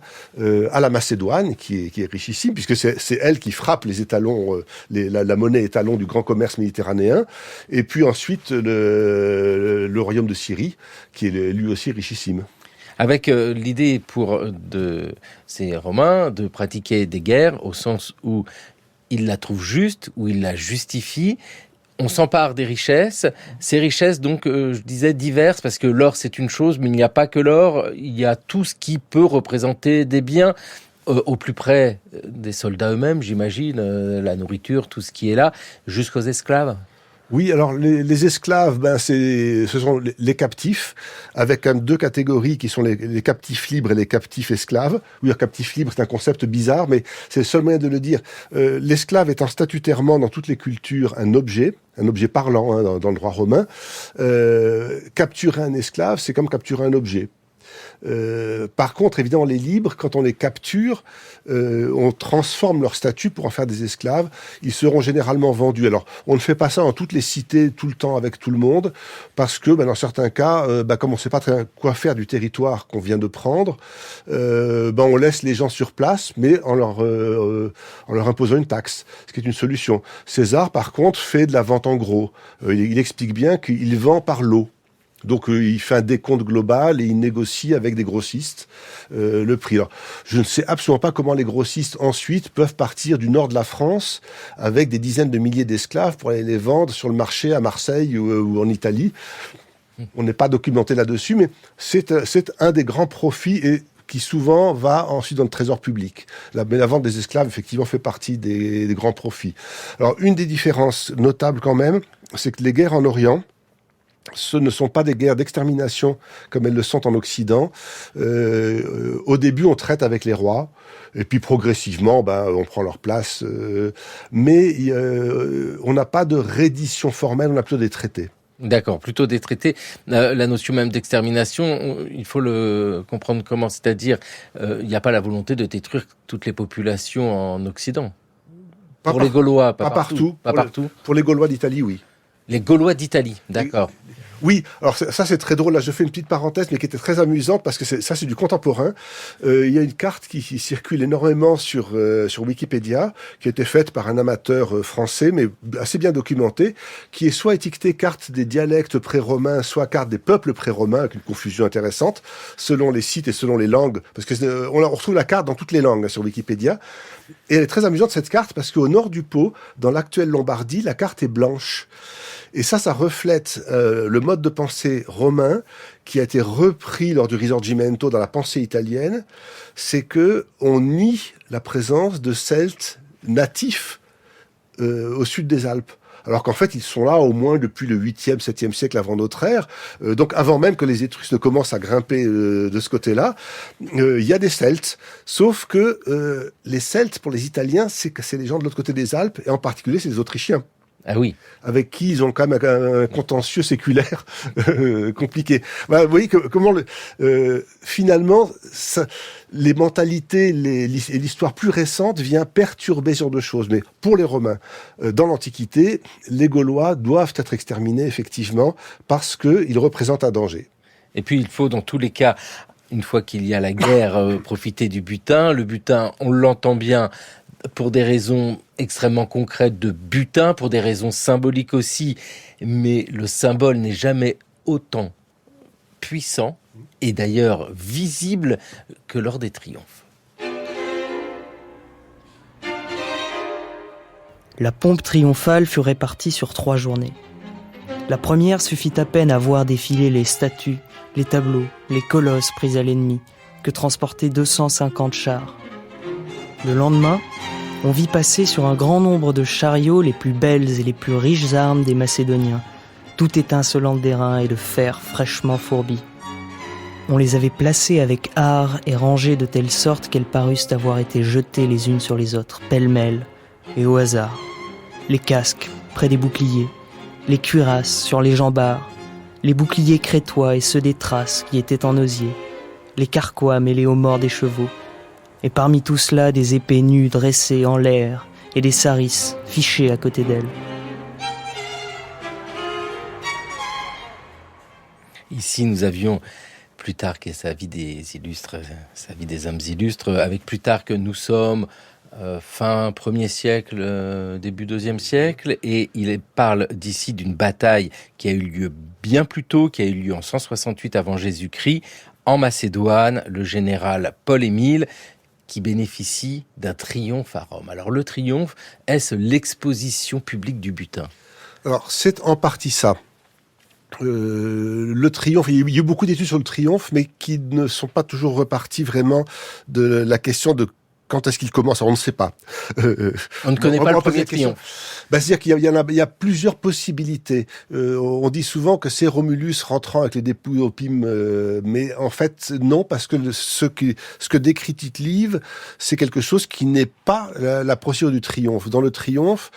à la Macédoine, qui est richissime, puisque c'est elle qui frappe les étalons, la monnaie étalon du grand commerce méditerranéen, et puis ensuite le royaume de Syrie, qui est lui aussi richissime. Avec l'idée pour ces Romains de pratiquer des guerres, au sens où ils la trouvent juste, où ils la justifient. On s'empare des richesses. Ces richesses, donc, je disais, diverses, parce que l'or, c'est une chose, mais il n'y a pas que l'or. Il y a tout ce qui peut représenter des biens, au plus près des soldats eux-mêmes, j'imagine, la nourriture, tout ce qui est là, jusqu'aux esclaves. Oui, alors les esclaves, ce sont les captifs, avec deux catégories qui sont les captifs libres et les captifs esclaves. Oui, un captif libre, c'est un concept bizarre, mais c'est le seul moyen de le dire. L'esclave étant statutairement dans toutes les cultures un objet parlant dans le droit romain. Capturer un esclave, c'est comme capturer un objet. Par contre, évidemment, les libres, quand on les capture, on transforme leur statut pour en faire des esclaves. Ils seront généralement vendus. Alors, on ne fait pas ça dans toutes les cités, tout le temps, avec tout le monde, parce que, dans certains cas, comme on ne sait pas très quoi faire du territoire qu'on vient de prendre, on laisse les gens sur place, mais en leur imposant une taxe, ce qui est une solution. César, par contre, fait de la vente en gros. Il explique bien qu'il vend par lot. Donc il fait un décompte global et il négocie avec des grossistes le prix. Alors, je ne sais absolument pas comment les grossistes ensuite peuvent partir du nord de la France avec des dizaines de milliers d'esclaves pour aller les vendre sur le marché à Marseille ou en Italie. On n'est pas documenté là-dessus, mais c'est un des grands profits et qui souvent va ensuite dans le trésor public. La vente des esclaves, effectivement, fait partie des grands profits. Alors, une des différences notables quand même, c'est que les guerres en Orient, ce ne sont pas des guerres d'extermination comme elles le sont en Occident. Au début, on traite avec les rois, et puis progressivement, on prend leur place. Mais on n'a pas de reddition formelle, on a plutôt des traités. D'accord, plutôt des traités. La notion même d'extermination, il faut le comprendre comment, c'est-à-dire, il n'y a pas la volonté de détruire toutes les populations en Occident. Pour les Gaulois, pas partout. Pas partout. Pour les Gaulois d'Italie, oui. Les Gaulois d'Italie, d'accord. Oui, alors ça c'est très drôle, là je fais une petite parenthèse, mais qui était très amusante, parce que ça c'est du contemporain. Il y a une carte qui circule énormément sur Wikipédia, qui a été faite par un amateur français, mais assez bien documentée, qui est soit étiquetée carte des dialectes pré-romains, soit carte des peuples pré-romains, avec une confusion intéressante, selon les sites et selon les langues, parce que on retrouve la carte dans toutes les langues sur Wikipédia. Et elle est très amusante cette carte, parce qu'au nord du Pô, dans l'actuelle Lombardie, la carte est blanche. Et ça reflète le mode de pensée romain qui a été repris lors du Risorgimento dans la pensée italienne. C'est que on nie la présence de Celtes natifs au sud des Alpes. Alors qu'en fait, ils sont là au moins depuis le 8e, 7e siècle avant notre ère. Donc avant même que les Étrusques ne commencent à grimper de ce côté-là, il y a des Celtes. Sauf que les Celtes, pour les Italiens, c'est les gens de l'autre côté des Alpes, et en particulier, c'est les Autrichiens. Ah oui. Avec qui ils ont quand même un contentieux séculaire compliqué. Vous voyez comment finalement les mentalités et l'histoire plus récente vient perturber ce genre de choses. Mais pour les Romains, dans l'Antiquité, les Gaulois doivent être exterminés effectivement parce qu'ils représentent un danger. Et puis il faut dans tous les cas, une fois qu'il y a la guerre, profiter du butin. Le butin, on l'entend bien, pour des raisons extrêmement concrètes de butin, pour des raisons symboliques aussi, mais le symbole n'est jamais autant puissant et d'ailleurs visible que lors des triomphes. La pompe triomphale fut répartie sur 3 journées. La première suffit à peine à voir défiler les statues, les tableaux, les colosses pris à l'ennemi, que transportaient 250 chars. Le lendemain, on vit passer sur un grand nombre de chariots les plus belles et les plus riches armes des Macédoniens, tout étincelant d'airain et de fer fraîchement fourbi. On les avait placées avec art et rangées de telle sorte qu'elles parussent avoir été jetées les unes sur les autres, pêle-mêle et au hasard. Les casques, près des boucliers, les cuirasses sur les jambards, les boucliers crétois et ceux des Thraces qui étaient en osier, les carquois mêlés aux morts des chevaux, et parmi tout cela des épées nues dressées en l'air et des sarisses fichées à côté d'elles. Ici, nous avions Plutarque et sa vie des hommes illustres. Avec Plutarque, nous sommes fin 1er siècle, début 2e siècle, et il parle d'ici d'une bataille qui a eu lieu bien plus tôt, qui a eu lieu en 168 avant Jésus-Christ, en Macédoine, le général Paul Émile, qui bénéficie d'un triomphe à Rome. Alors le triomphe, est-ce l'exposition publique du butin ? Alors c'est en partie ça. Le triomphe, il y a eu beaucoup d'études sur le triomphe, mais qui ne sont pas toujours reparties vraiment de la question de quand est-ce qu'il commence. Alors, on ne sait pas. On ne connaît pas le premier triomphe. C'est-à-dire qu'il y a plusieurs possibilités. On dit souvent que c'est Romulus rentrant avec les dépouilles opium, mais en fait non, parce que ce que décrit Tite-Live, c'est quelque chose qui n'est pas la procédure du triomphe. Dans le triomphe,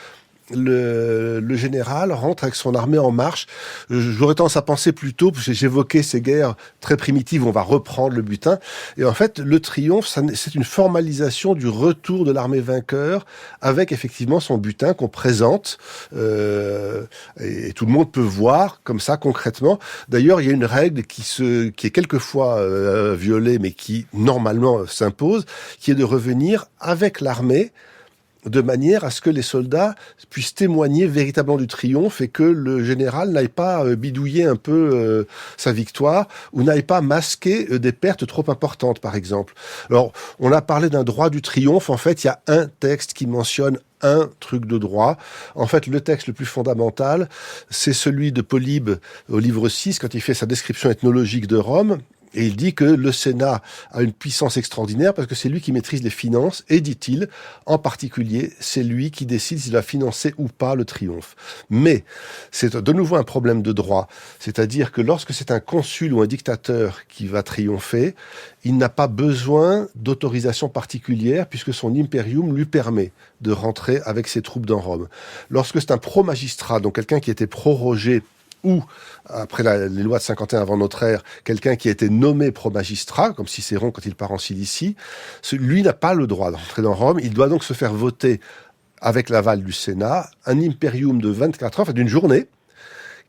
le général rentre avec son armée en marche. J'aurais tendance à penser plutôt, parce que j'évoquais ces guerres très primitives où on va reprendre le butin, et en fait le triomphe, c'est une formalisation du retour de l'armée vainqueur avec effectivement son butin qu'on présente, et tout le monde peut voir comme ça concrètement. D'ailleurs, il y a une règle qui est quelquefois violée, mais qui normalement s'impose, qui est de revenir avec l'armée, de manière à ce que les soldats puissent témoigner véritablement du triomphe et que le général n'aille pas bidouiller un peu sa victoire ou n'aille pas masquer des pertes trop importantes, par exemple. Alors, on a parlé d'un droit du triomphe. En fait, il y a un texte qui mentionne un truc de droit. En fait, le texte le plus fondamental, c'est celui de Polybe au livre 6, quand il fait sa description ethnologique de Rome. Et il dit que le Sénat a une puissance extraordinaire parce que c'est lui qui maîtrise les finances et, dit-il, en particulier, c'est lui qui décide s'il va financer ou pas le triomphe. Mais c'est de nouveau un problème de droit. C'est-à-dire que lorsque c'est un consul ou un dictateur qui va triompher, il n'a pas besoin d'autorisation particulière puisque son imperium lui permet de rentrer avec ses troupes dans Rome. Lorsque c'est un pro-magistrat, donc quelqu'un qui était prorogé, ou, après les lois de 51 avant notre ère, quelqu'un qui a été nommé pro-magistrat, comme Cicéron quand il part en Cilicie, lui n'a pas le droit d'entrer dans Rome. Il doit donc se faire voter, avec l'aval du Sénat, un imperium de 24 heures, enfin d'une journée,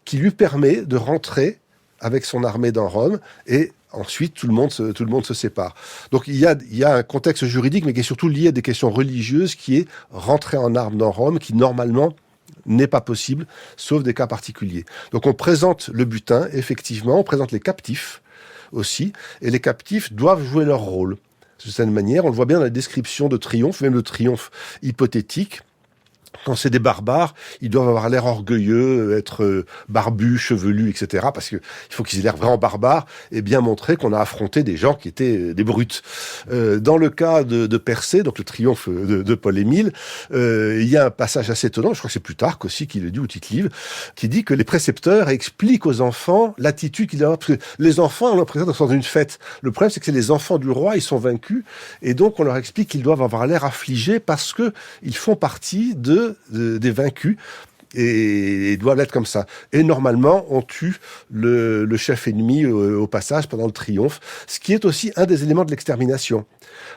qui lui permet de rentrer avec son armée dans Rome, et ensuite tout le monde se sépare. Donc il y a un contexte juridique, mais qui est surtout lié à des questions religieuses, qui est rentrer en armes dans Rome, qui normalement n'est pas possible, sauf des cas particuliers. Donc on présente le butin, effectivement, on présente les captifs aussi, et les captifs doivent jouer leur rôle. De cette manière, on le voit bien dans la description de triomphe, même le triomphe hypothétique. Quand c'est des barbares, ils doivent avoir l'air orgueilleux, être barbus, chevelus, etc. Parce que il faut qu'ils aient l'air vraiment barbares et bien montrer qu'on a affronté des gens qui étaient des brutes. Dans le cas de Persée, donc le triomphe de Paul Émile, il y a un passage assez étonnant, je crois que c'est Plutarque aussi qui le dit, ou Tite-Live, qui dit que les précepteurs expliquent aux enfants l'attitude qu'ils doivent avoir. Parce que les enfants, on leur présente dans une fête. Le problème, c'est que c'est les enfants du roi, ils sont vaincus, et donc on leur explique qu'ils doivent avoir l'air affligés parce que ils font partie des vaincus et doivent l'être comme ça. Et normalement, on tue le chef ennemi au passage pendant le triomphe, ce qui est aussi un des éléments de l'extermination.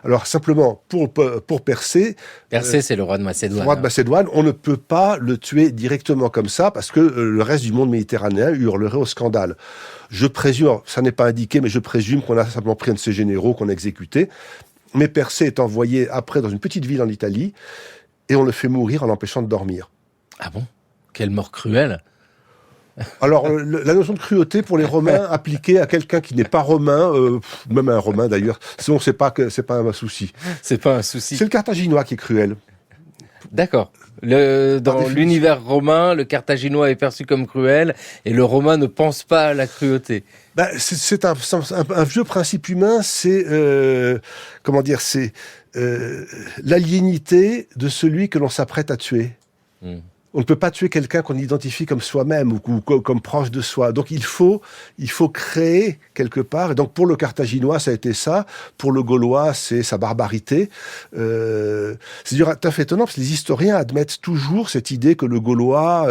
Alors simplement, pour Persée... Persée, c'est le roi de Macédoine. Le roi de Macédoine, on ne peut pas le tuer directement comme ça, parce que le reste du monde méditerranéen hurlerait au scandale. Je présume, ça n'est pas indiqué, mais je présume qu'on a simplement pris un de ses généraux qu'on a exécuté. Mais Persée est envoyé après dans une petite ville en Italie, et on le fait mourir en l'empêchant de dormir. Ah bon ? Quelle mort cruelle ! Alors, la notion de cruauté pour les Romains appliquée à quelqu'un qui n'est pas romain, même un Romain d'ailleurs, sinon c'est pas un souci. C'est pas un souci. C'est le Carthaginois qui est cruel. D'accord. Dans l'univers romain, le Carthaginois est perçu comme cruel et le Romain ne pense pas à la cruauté. C'est un vieux principe humain, c'est l'aliénité de celui que l'on s'apprête à tuer. On ne peut pas tuer quelqu'un qu'on identifie comme soi-même ou comme proche de soi. Donc il faut créer quelque part. Et donc pour le Carthaginois, ça a été ça. Pour le Gaulois, c'est sa barbarité. C'est tout à fait étonnant parce que les historiens admettent toujours cette idée que le Gaulois,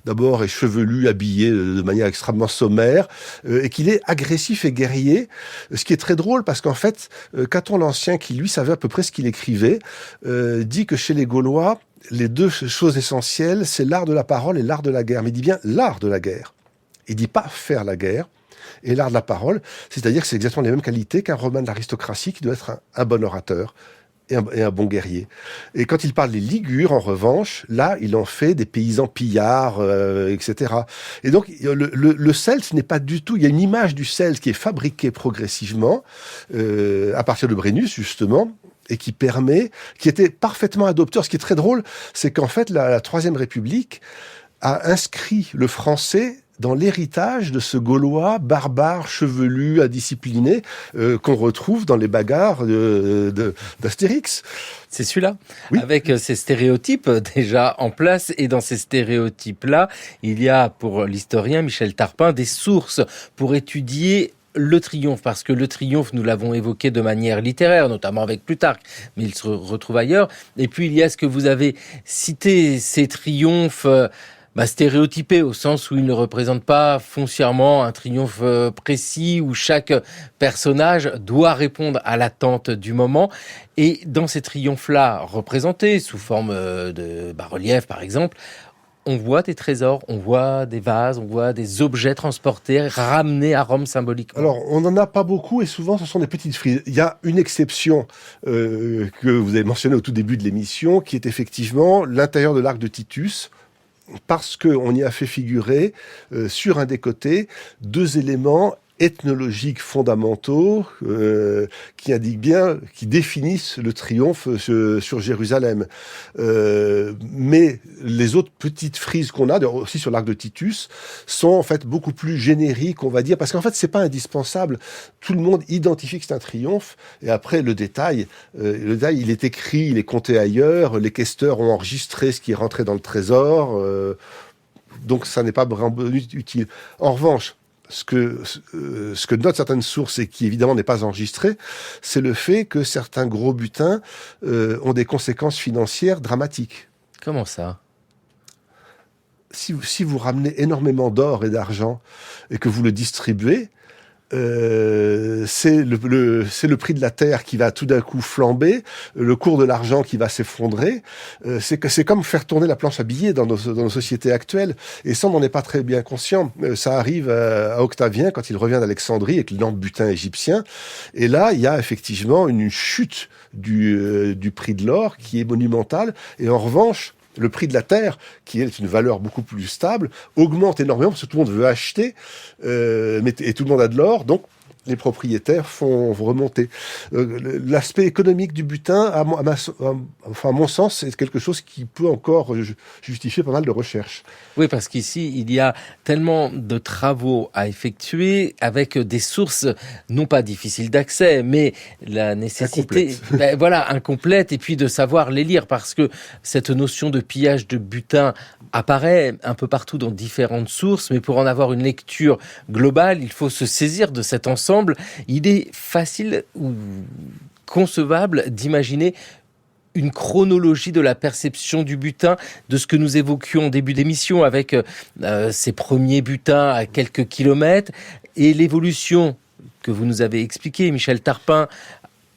d'abord, est chevelu, habillé de manière extrêmement sommaire, et qu'il est agressif et guerrier. Ce qui est très drôle parce qu'en fait, Caton l'Ancien, qui lui savait à peu près ce qu'il écrivait, dit que chez les Gaulois, les deux choses essentielles, c'est l'art de la parole et l'art de la guerre. Mais il dit bien l'art de la guerre. Il dit pas faire la guerre. Et l'art de la parole, c'est-à-dire que c'est exactement les mêmes qualités qu'un Romain de l'aristocratie qui doit être un bon orateur et un bon guerrier. Et quand il parle des Ligures, en revanche, là, il en fait des paysans pillards, etc. Et donc, le Celte n'est pas du tout... Il y a une image du Celte qui est fabriquée progressivement, à partir de Brennus, justement, et qui était parfaitement adopté. Ce qui est très drôle, c'est qu'en fait, la Troisième République a inscrit le français dans l'héritage de ce Gaulois barbare, chevelu, indiscipliné, qu'on retrouve dans les bagarres d'Astérix. C'est celui-là, oui. Avec ces stéréotypes déjà en place. Et dans ces stéréotypes-là, il y a pour l'historien Michel Tarpin des sources pour étudier le triomphe, parce que le triomphe, nous l'avons évoqué de manière littéraire, notamment avec Plutarque, mais il se retrouve ailleurs. Et puis il y a ce que vous avez cité, ces triomphes stéréotypés, au sens où ils ne représentent pas foncièrement un triomphe précis, où chaque personnage doit répondre à l'attente du moment. Et dans ces triomphes-là, représentés sous forme de bas-relief par exemple, on voit des trésors, on voit des vases, on voit des objets transportés, ramenés à Rome symboliquement. Alors, on n'en a pas beaucoup et souvent, ce sont des petites frises. Il y a une exception que vous avez mentionnée au tout début de l'émission, qui est effectivement l'intérieur de l'arc de Titus, parce qu'on y a fait figurer, sur un des côtés, deux éléments ethnologiques fondamentaux qui définissent le triomphe sur Jérusalem. Mais les autres petites frises qu'on a, aussi sur l'arc de Titus, sont en fait beaucoup plus génériques, on va dire, parce qu'en fait c'est pas indispensable. Tout le monde identifie que c'est un triomphe, et après le détail, il est écrit, il est compté ailleurs, les questeurs ont enregistré ce qui est rentré dans le trésor, donc ça n'est pas vraiment utile. En revanche, ce que notent certaines sources et qui évidemment n'est pas enregistré, c'est le fait que certains gros butins ont des conséquences financières dramatiques. Comment ça ? Si vous ramenez énormément d'or et d'argent et que vous le distribuez, c'est le prix de la terre qui va tout d'un coup flamber, le cours de l'argent qui va s'effondrer. C'est comme faire tourner la planche à billets dans nos sociétés actuelles. Et ça, on n'en est pas très bien conscient. Ça arrive à Octavien quand il revient d'Alexandrie avec l'énorme butin égyptien. Et là, il y a effectivement une chute du prix de l'or qui est monumentale. Et en revanche, le prix de la terre, qui est une valeur beaucoup plus stable, augmente énormément parce que tout le monde veut acheter, et tout le monde a de l'or, donc les propriétaires font remonter. L'aspect économique du butin, à mon sens, c'est quelque chose qui peut encore justifier pas mal de recherches. Oui, parce qu'ici, il y a tellement de travaux à effectuer avec des sources non pas difficiles d'accès, mais la nécessité, incomplète, et puis de savoir les lire, parce que cette notion de pillage de butin apparaît un peu partout dans différentes sources, mais pour en avoir une lecture globale, il faut se saisir de cet ensemble. Il est facile ou concevable d'imaginer une chronologie de la perception du butin, de ce que nous évoquions au début d'émission avec ces premiers butins à quelques kilomètres et l'évolution que vous nous avez expliquée, Michel Tarpin,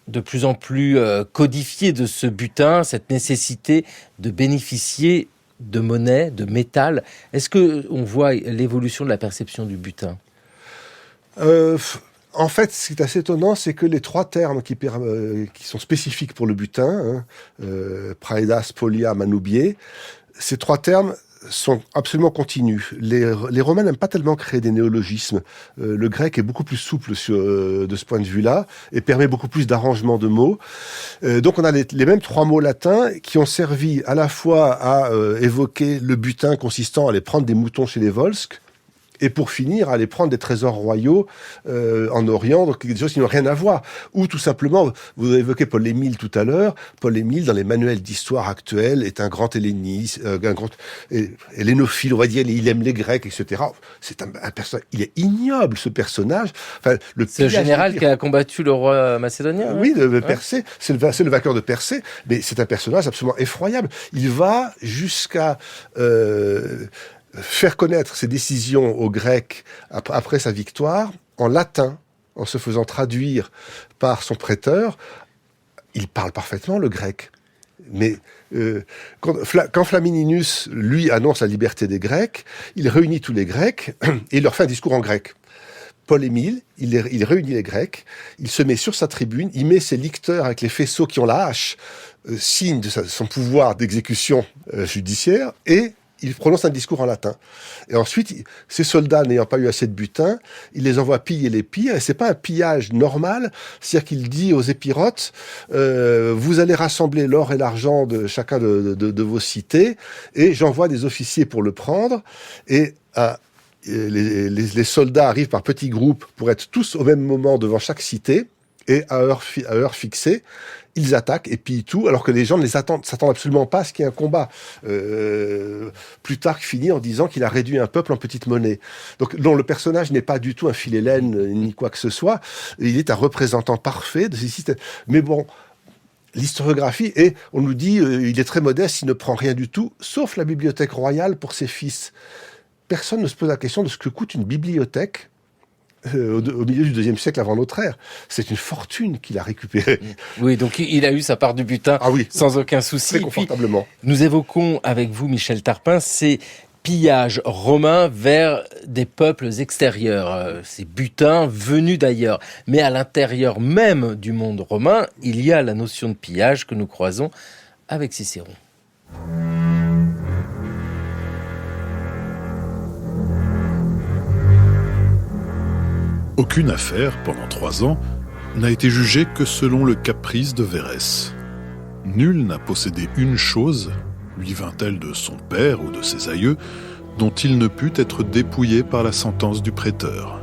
de plus en plus codifiée de ce butin, cette nécessité de bénéficier de monnaie, de métal. Est-ce qu'on voit l'évolution de la perception du butin ? En fait, ce qui est assez étonnant, c'est que les trois termes qui sont spécifiques pour le butin, praedas, polia, manubier, ces trois termes sont absolument continus. Les Romains n'aiment pas tellement créer des néologismes. Le grec est beaucoup plus souple de ce point de vue-là et permet beaucoup plus d'arrangement de mots. Donc on a les mêmes trois mots latins qui ont servi à la fois à évoquer le butin consistant à aller prendre des moutons chez les Volsques, et pour finir, aller prendre des trésors royaux en Orient, donc des choses qui n'ont rien à voir. Ou tout simplement, vous avez évoqué Paul-Émile tout à l'heure, Paul-Émile, dans les manuels d'histoire actuels, est un grand helléniste, un grand hellénophile, on va dire, il aime les Grecs, etc. C'est un personnage, il est ignoble, ce personnage. Enfin, c'est le général qui a combattu le roi macédonien. Oui, de Persée, c'est le vainqueur de Persée, mais c'est un personnage absolument effroyable. Il va jusqu'à faire connaître ses décisions aux Grecs après sa victoire en latin, en se faisant traduire par son prêteur. Il parle parfaitement le grec. Mais quand Flamininus, lui, annonce la liberté des Grecs, il réunit tous les Grecs et il leur fait un discours en grec. Paul-Émile, il réunit les Grecs, il se met sur sa tribune, il met ses licteurs avec les faisceaux qui ont la hache, signe de son pouvoir d'exécution judiciaire, et il prononce un discours en latin. Et ensuite, ces soldats n'ayant pas eu assez de butin, il les envoie piller les pires, et c'est pas un pillage normal, c'est-à-dire qu'il dit aux épirotes, vous allez rassembler l'or et l'argent de chacun de vos cités, et j'envoie des officiers pour le prendre, et les soldats arrivent par petits groupes pour être tous au même moment devant chaque cité, et à heure fixée, ils attaquent et pillent tout, alors que les gens ne s'attendent absolument pas à ce qu'il y ait un combat. Plutarque finit en disant qu'il a réduit un peuple en petite monnaie. Donc, non, le personnage n'est pas du tout un Philhellène, ni quoi que ce soit. Il est un représentant parfait de ces systèmes. Mais bon, l'historiographie, et on nous dit, il est très modeste, il ne prend rien du tout, sauf la bibliothèque royale pour ses fils. Personne ne se pose la question de ce que coûte une bibliothèque au milieu du IIe siècle avant notre ère. C'est une fortune qu'il a récupérée. Oui, donc il a eu sa part du butin sans aucun souci. Très confortablement. Puis, nous évoquons avec vous, Michel Tarpin, ces pillages romains vers des peuples extérieurs, ces butins venus d'ailleurs. Mais à l'intérieur même du monde romain, il y a la notion de pillage que nous croisons avec Cicéron. Aucune affaire, pendant 3 ans, n'a été jugée que selon le caprice de Vérès. Nul n'a possédé une chose, lui vint-elle de son père ou de ses aïeux, dont il ne put être dépouillé par la sentence du préteur.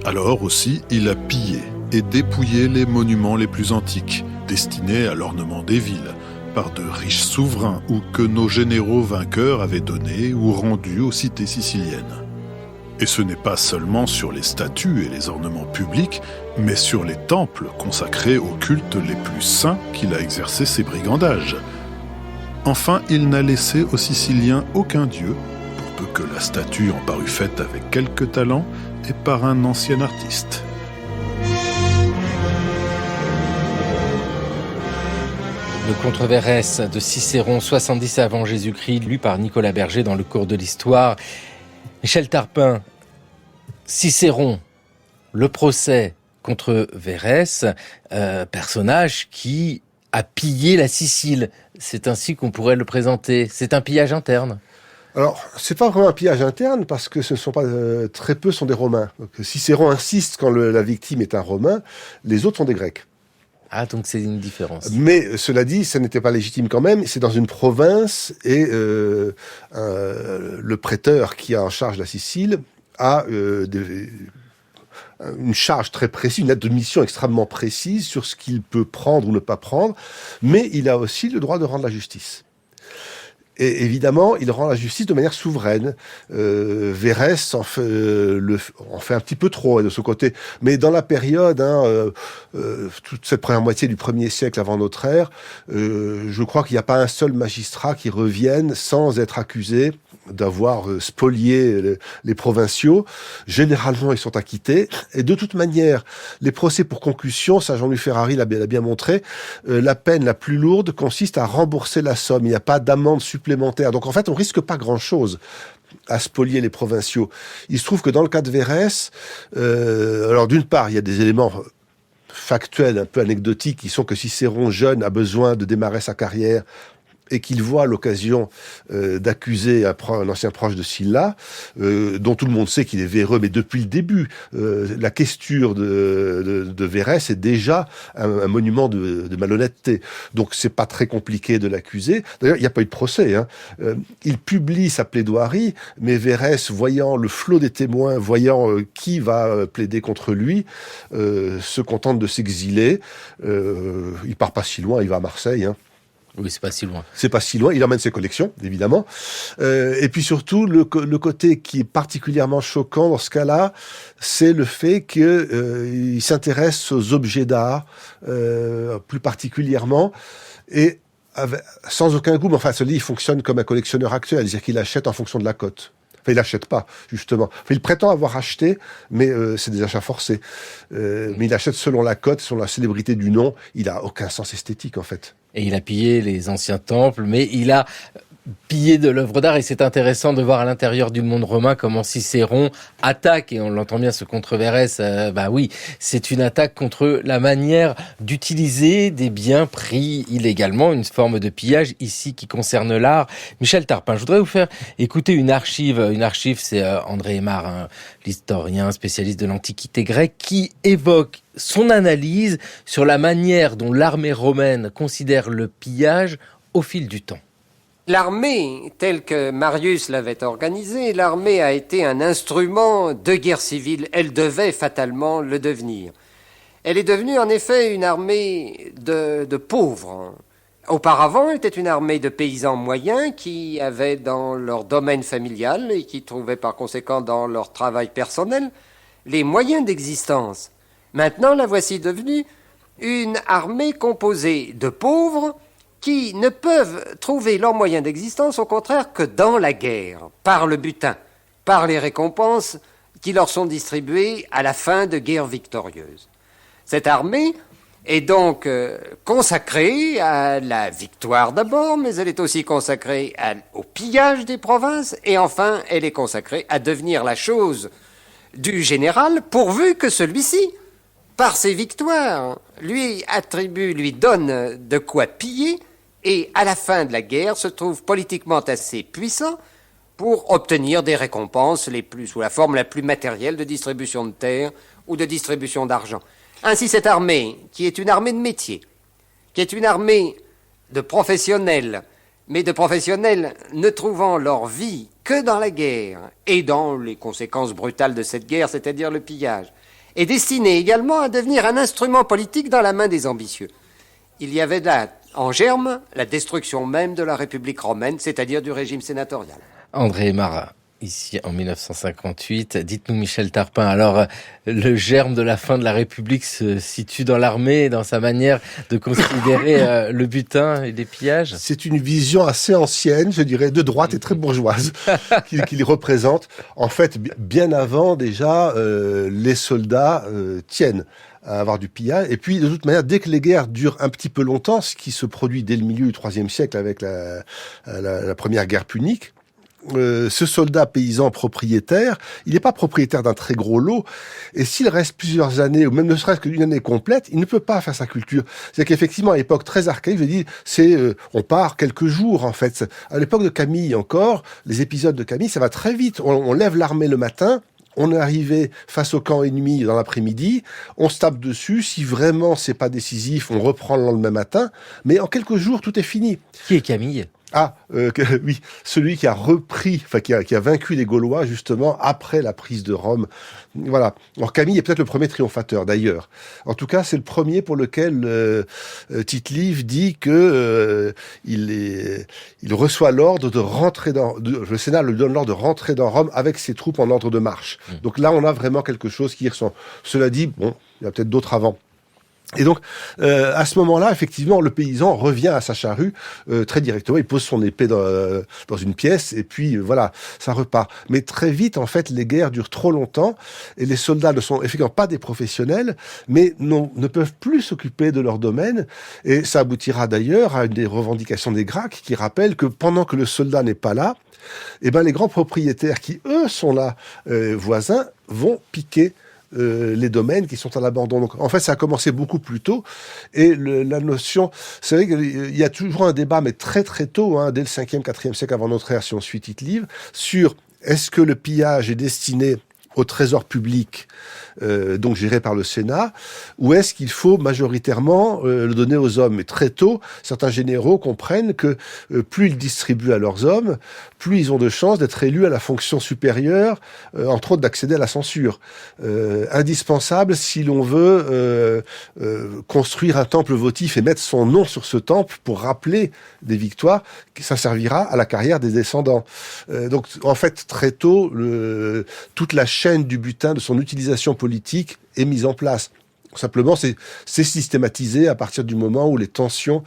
Alors aussi, il a pillé et dépouillé les monuments les plus antiques, destinés à l'ornement des villes, par de riches souverains ou que nos généraux vainqueurs avaient donnés ou rendus aux cités siciliennes. Et ce n'est pas seulement sur les statues et les ornements publics, mais sur les temples consacrés aux cultes les plus saints qu'il a exercé ses brigandages. Enfin, il n'a laissé aux Siciliens aucun dieu, pour peu que la statue en parût faite avec quelque talent et par un ancien artiste. Le Contre Vérès de Cicéron, 70 avant Jésus-Christ, lu par Nicolas Berger dans le cours de l'histoire. Michel Tarpin, Cicéron, le procès contre Vérès, personnage qui a pillé la Sicile. C'est ainsi qu'on pourrait le présenter. C'est un pillage interne. Alors, c'est pas vraiment un pillage interne parce que ce ne sont pas très peu sont des Romains. Donc, Cicéron insiste quand la victime est un Romain, les autres sont des Grecs. Ah, donc c'est une différence. Mais cela dit, ça n'était pas légitime quand même. C'est dans une province et le prêteur qui a en charge la Sicile a une charge très précise, une lettre de mission extrêmement précise sur ce qu'il peut prendre ou ne pas prendre, mais il a aussi le droit de rendre la justice. Et évidemment, il rend la justice de manière souveraine. Vérès en fait un petit peu trop de ce côté. Mais dans la période, toute cette première moitié du 1er siècle avant notre ère, je crois qu'il n'y a pas un seul magistrat qui revienne sans être accusé d'avoir spolié les provinciaux. Généralement, ils sont acquittés. Et de toute manière, les procès pour concussion, ça Jean-Louis Ferrari l'a bien montré, la peine la plus lourde consiste à rembourser la somme. Il n'y a pas d'amende supplémentaire. Donc en fait, on risque pas grand-chose à spolier les provinciaux. Il se trouve que dans le cas de Vérès, alors d'une part, il y a des éléments factuels, un peu anecdotiques, qui sont que Cicéron, jeune, a besoin de démarrer sa carrière et qu'il voit l'occasion d'accuser un ancien proche de Sylla, dont tout le monde sait qu'il est véreux, mais depuis le début, la questure de Verrès est déjà un monument de malhonnêteté. Donc c'est pas très compliqué de l'accuser. D'ailleurs, il n'y a pas eu de procès. Il publie sa plaidoirie, mais Verrès, voyant le flot des témoins, voyant qui va plaider contre lui, se contente de s'exiler. Il part pas si loin, il va à Marseille. Oui, c'est pas si loin. C'est pas si loin. Il emmène ses collections, évidemment. Et puis surtout, le côté qui est particulièrement choquant dans ce cas-là, c'est le fait qu'il s'intéresse aux objets d'art, plus particulièrement, et sans aucun goût. Mais enfin, ce livre, il fonctionne comme un collectionneur actuel, c'est-à-dire qu'il achète en fonction de la cote. Enfin, il n'achète pas, justement. Enfin, il prétend avoir acheté, mais c'est des achats forcés. Mais il achète selon la cote, selon la célébrité du nom. Il n'a aucun sens esthétique, en fait. Et il a pillé les anciens temples, mais il a pillé de l'œuvre d'art, et c'est intéressant de voir à l'intérieur du monde romain comment Cicéron attaque, et on l'entend bien, ce contre Verrès, oui, c'est une attaque contre la manière d'utiliser des biens pris illégalement, une forme de pillage ici qui concerne l'art. Michel Tarpin, je voudrais vous faire écouter une archive, c'est André Aymar, l'historien spécialiste de l'Antiquité grecque, qui évoque son analyse sur la manière dont l'armée romaine considère le pillage au fil du temps. L'armée, telle que Marius l'avait organisée, l'armée a été un instrument de guerre civile. Elle devait fatalement le devenir. Elle est devenue en effet une armée de pauvres. Auparavant, elle était une armée de paysans moyens qui avaient dans leur domaine familial et qui trouvaient par conséquent dans leur travail personnel les moyens d'existence. Maintenant, la voici devenue une armée composée de pauvres qui ne peuvent trouver leurs moyens d'existence, au contraire, que dans la guerre, par le butin, par les récompenses qui leur sont distribuées à la fin de guerres victorieuses. Cette armée est donc consacrée à la victoire d'abord, mais elle est aussi consacrée au pillage des provinces, et enfin, elle est consacrée à devenir la chose du général, pourvu que celui-ci, par ses victoires, lui donne de quoi piller, et à la fin de la guerre se trouve politiquement assez puissant pour obtenir des récompenses sous la forme la plus matérielle de distribution de terres ou de distribution d'argent. Ainsi, cette armée, qui est une armée de métier, qui est une armée de professionnels, mais de professionnels ne trouvant leur vie que dans la guerre et dans les conséquences brutales de cette guerre, c'est-à-dire le pillage, est destinée également à devenir un instrument politique dans la main des ambitieux. Il y avait là, en germe, la destruction même de la République romaine, c'est-à-dire du régime sénatorial. André Aymar, ici en 1958. Dites-nous, Michel Tarpin, alors le germe de la fin de la République se situe dans l'armée, dans sa manière de considérer le butin et les pillages? C'est une vision assez ancienne, je dirais, de droite et très bourgeoise, qu'il représente. En fait, bien avant déjà, les soldats tiennent à avoir du pillage. Et puis, de toute manière, dès que les guerres durent un petit peu longtemps, ce qui se produit dès le milieu du IIIe siècle avec la première guerre punique, ce soldat paysan propriétaire, il n'est pas propriétaire d'un très gros lot, et s'il reste plusieurs années, ou même ne serait-ce qu'une année complète, il ne peut pas faire sa culture. C'est-à-dire qu'effectivement, à l'époque très archaïque, je dis, on part quelques jours, en fait. À l'époque de Camille encore, les épisodes de Camille, ça va très vite. On lève l'armée le matin, on est arrivé face au camp ennemi dans l'après-midi, on se tape dessus, si vraiment c'est pas décisif, on reprend le lendemain matin, mais en quelques jours, tout est fini. Qui est Camille ? Oui, celui qui a repris, qui a vaincu les Gaulois justement après la prise de Rome. Voilà. Alors Camille est peut-être le premier triomphateur d'ailleurs. En tout cas, c'est le premier pour lequel Tite-Live dit que il reçoit l'ordre de rentrer le Sénat lui donne l'ordre de rentrer dans Rome avec ses troupes en ordre de marche. Donc là, on a vraiment quelque chose qui ressemble. Cela dit, bon, il y a peut-être d'autres avant. Et donc, à ce moment-là, effectivement, le paysan revient à sa charrue très directement. Il pose son épée dans une pièce et puis voilà, ça repart. Mais très vite, en fait, les guerres durent trop longtemps et les soldats ne sont effectivement pas des professionnels, mais ne peuvent plus s'occuper de leur domaine. Et ça aboutira d'ailleurs à une des revendications des Gracques qui rappellent que pendant que le soldat n'est pas là, les grands propriétaires qui, eux, sont là, voisins, vont piquer les domaines qui sont à l'abandon. Donc, en fait, ça a commencé beaucoup plus tôt. Et la notion, c'est vrai qu'il y a toujours un débat, mais très très tôt, dès le 5e, 4e siècle avant notre ère, si on suit Tite-Live, sur est-ce que le pillage est destiné au trésor public, donc géré par le Sénat, ou est-ce qu'il faut majoritairement le donner aux hommes? Et très tôt, certains généraux comprennent que plus ils distribuent à leurs hommes, plus ils ont de chances d'être élus à la fonction supérieure, entre autres d'accéder à la censure. Indispensable si l'on veut construire un temple votif et mettre son nom sur ce temple pour rappeler des victoires, ça servira à la carrière des descendants. Donc, en fait, très tôt, toute la chaîne du butin, de son utilisation politique, est mise en place. Simplement, c'est systématisé à partir du moment où les tensions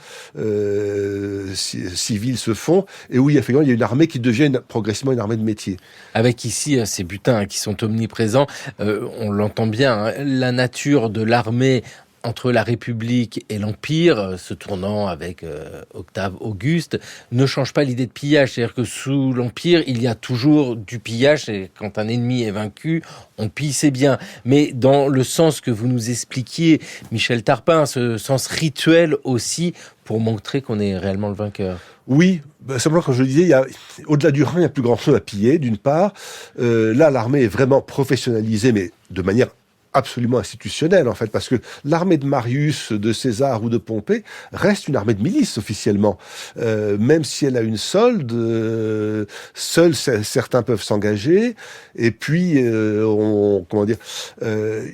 civiles se font et où effectivement, il y a une armée qui devient progressivement une armée de métier. Avec ici ces butins qui sont omniprésents, on l'entend bien, la nature de l'armée entre la République et l'Empire, se tournant avec Octave Auguste, ne change pas l'idée de pillage. C'est-à-dire que sous l'Empire, il y a toujours du pillage. Et quand un ennemi est vaincu, on pille ses biens. Mais dans le sens que vous nous expliquiez, Michel Tarpin, ce sens rituel aussi, pour montrer qu'on est réellement le vainqueur. Oui, simplement, comme je le disais, au-delà du Rhin, il n'y a plus grand-chose à piller, d'une part. Là, l'armée est vraiment professionnalisée, mais de manière absolument institutionnelle, en fait, parce que l'armée de Marius, de César ou de Pompée reste une armée de milice, officiellement. Même si elle a une solde, seuls certains peuvent s'engager, et puis,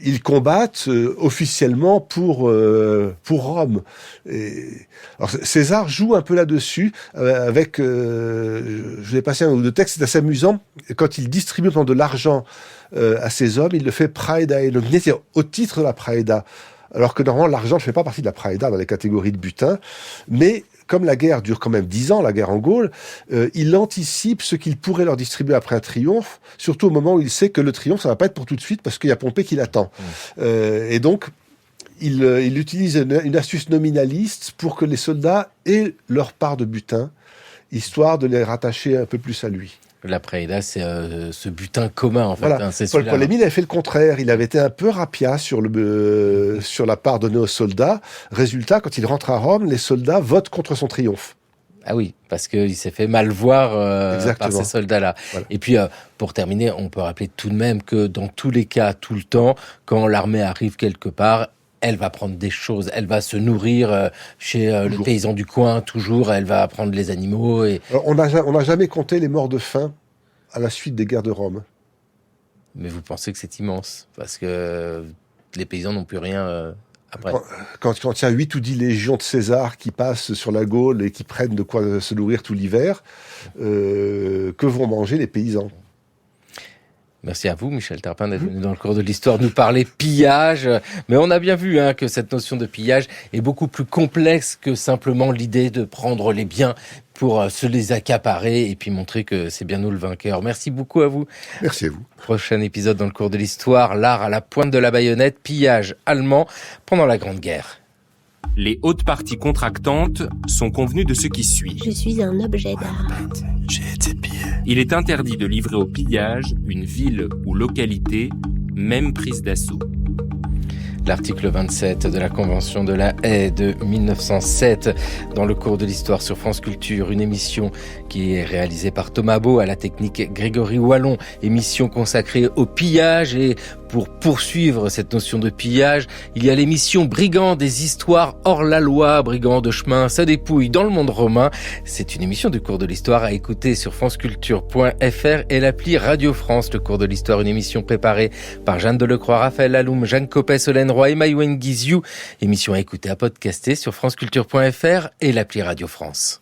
ils combattent officiellement pour Rome. Alors, César joue un peu là-dessus, avec, je vais passer un ou deux textes, c'est assez amusant, quand il distribue de l'argent à ses hommes, il le fait praeda et nominé, c'est-à-dire au titre de la praeda. Alors que normalement, l'argent ne fait pas partie de la praeda dans les catégories de butin, mais comme la guerre dure quand même 10 ans, la guerre en Gaule, il anticipe ce qu'il pourrait leur distribuer après un triomphe, surtout au moment où il sait que le triomphe, ça va pas être pour tout de suite, parce qu'il y a Pompée qui l'attend. Et donc, il utilise une astuce nominaliste pour que les soldats aient leur part de butin, histoire de les rattacher un peu plus à lui. La praeda, c'est ce butin commun, en fait. Voilà. Paul Émile avait fait le contraire. Il avait été un peu rapia sur la part donnée aux soldats. Résultat, quand il rentre à Rome, les soldats votent contre son triomphe. Ah oui, parce qu'il s'est fait mal voir par ces soldats-là. Voilà. Et puis, pour terminer, on peut rappeler tout de même que dans tous les cas, tout le temps, quand l'armée arrive quelque part, elle va prendre des choses, elle va se nourrir chez le paysan du coin, toujours, elle va prendre les animaux. Alors, on n'a jamais compté les morts de faim à la suite des guerres de Rome. Mais vous pensez que c'est immense, parce que les paysans n'ont plus rien après. Quand il y a 8 ou 10 légions de César qui passent sur la Gaule et qui prennent de quoi se nourrir tout l'hiver, que vont manger les paysans ? Merci à vous, Michel Tarpin, d'être venu dans le cours de l'histoire nous parler pillage. Mais on a bien vu que cette notion de pillage est beaucoup plus complexe que simplement l'idée de prendre les biens pour se les accaparer et puis montrer que c'est bien nous le vainqueur. Merci beaucoup à vous. Merci à vous. Prochain épisode dans le cours de l'histoire, l'art à la pointe de la baïonnette, pillage allemand pendant la Grande Guerre. Les hautes parties contractantes sont convenues de ce qui suit. Je suis un objet d'art. J'ai été pillé. Il est interdit de livrer au pillage une ville ou localité, même prise d'assaut. L'article 27 de la Convention de la Haye de 1907 dans le cours de l'histoire sur France Culture, une émission qui est réalisée par Thomas Beau à la technique Grégory Wallon, émission consacrée au pillage. Et pour poursuivre cette notion de pillage, il y a l'émission Brigands des histoires hors la loi, brigands de chemin, ça dépouille dans le monde romain. C'est une émission du cours de l'histoire à écouter sur franceculture.fr et l'appli Radio France. Le cours de l'histoire, une émission préparée par Jeanne Delecroix, Raphaël Laloum, Jeanne Copet, Solène Roy et Maïwen Guizou. Émission à écouter, à podcaster sur franceculture.fr et l'appli Radio France.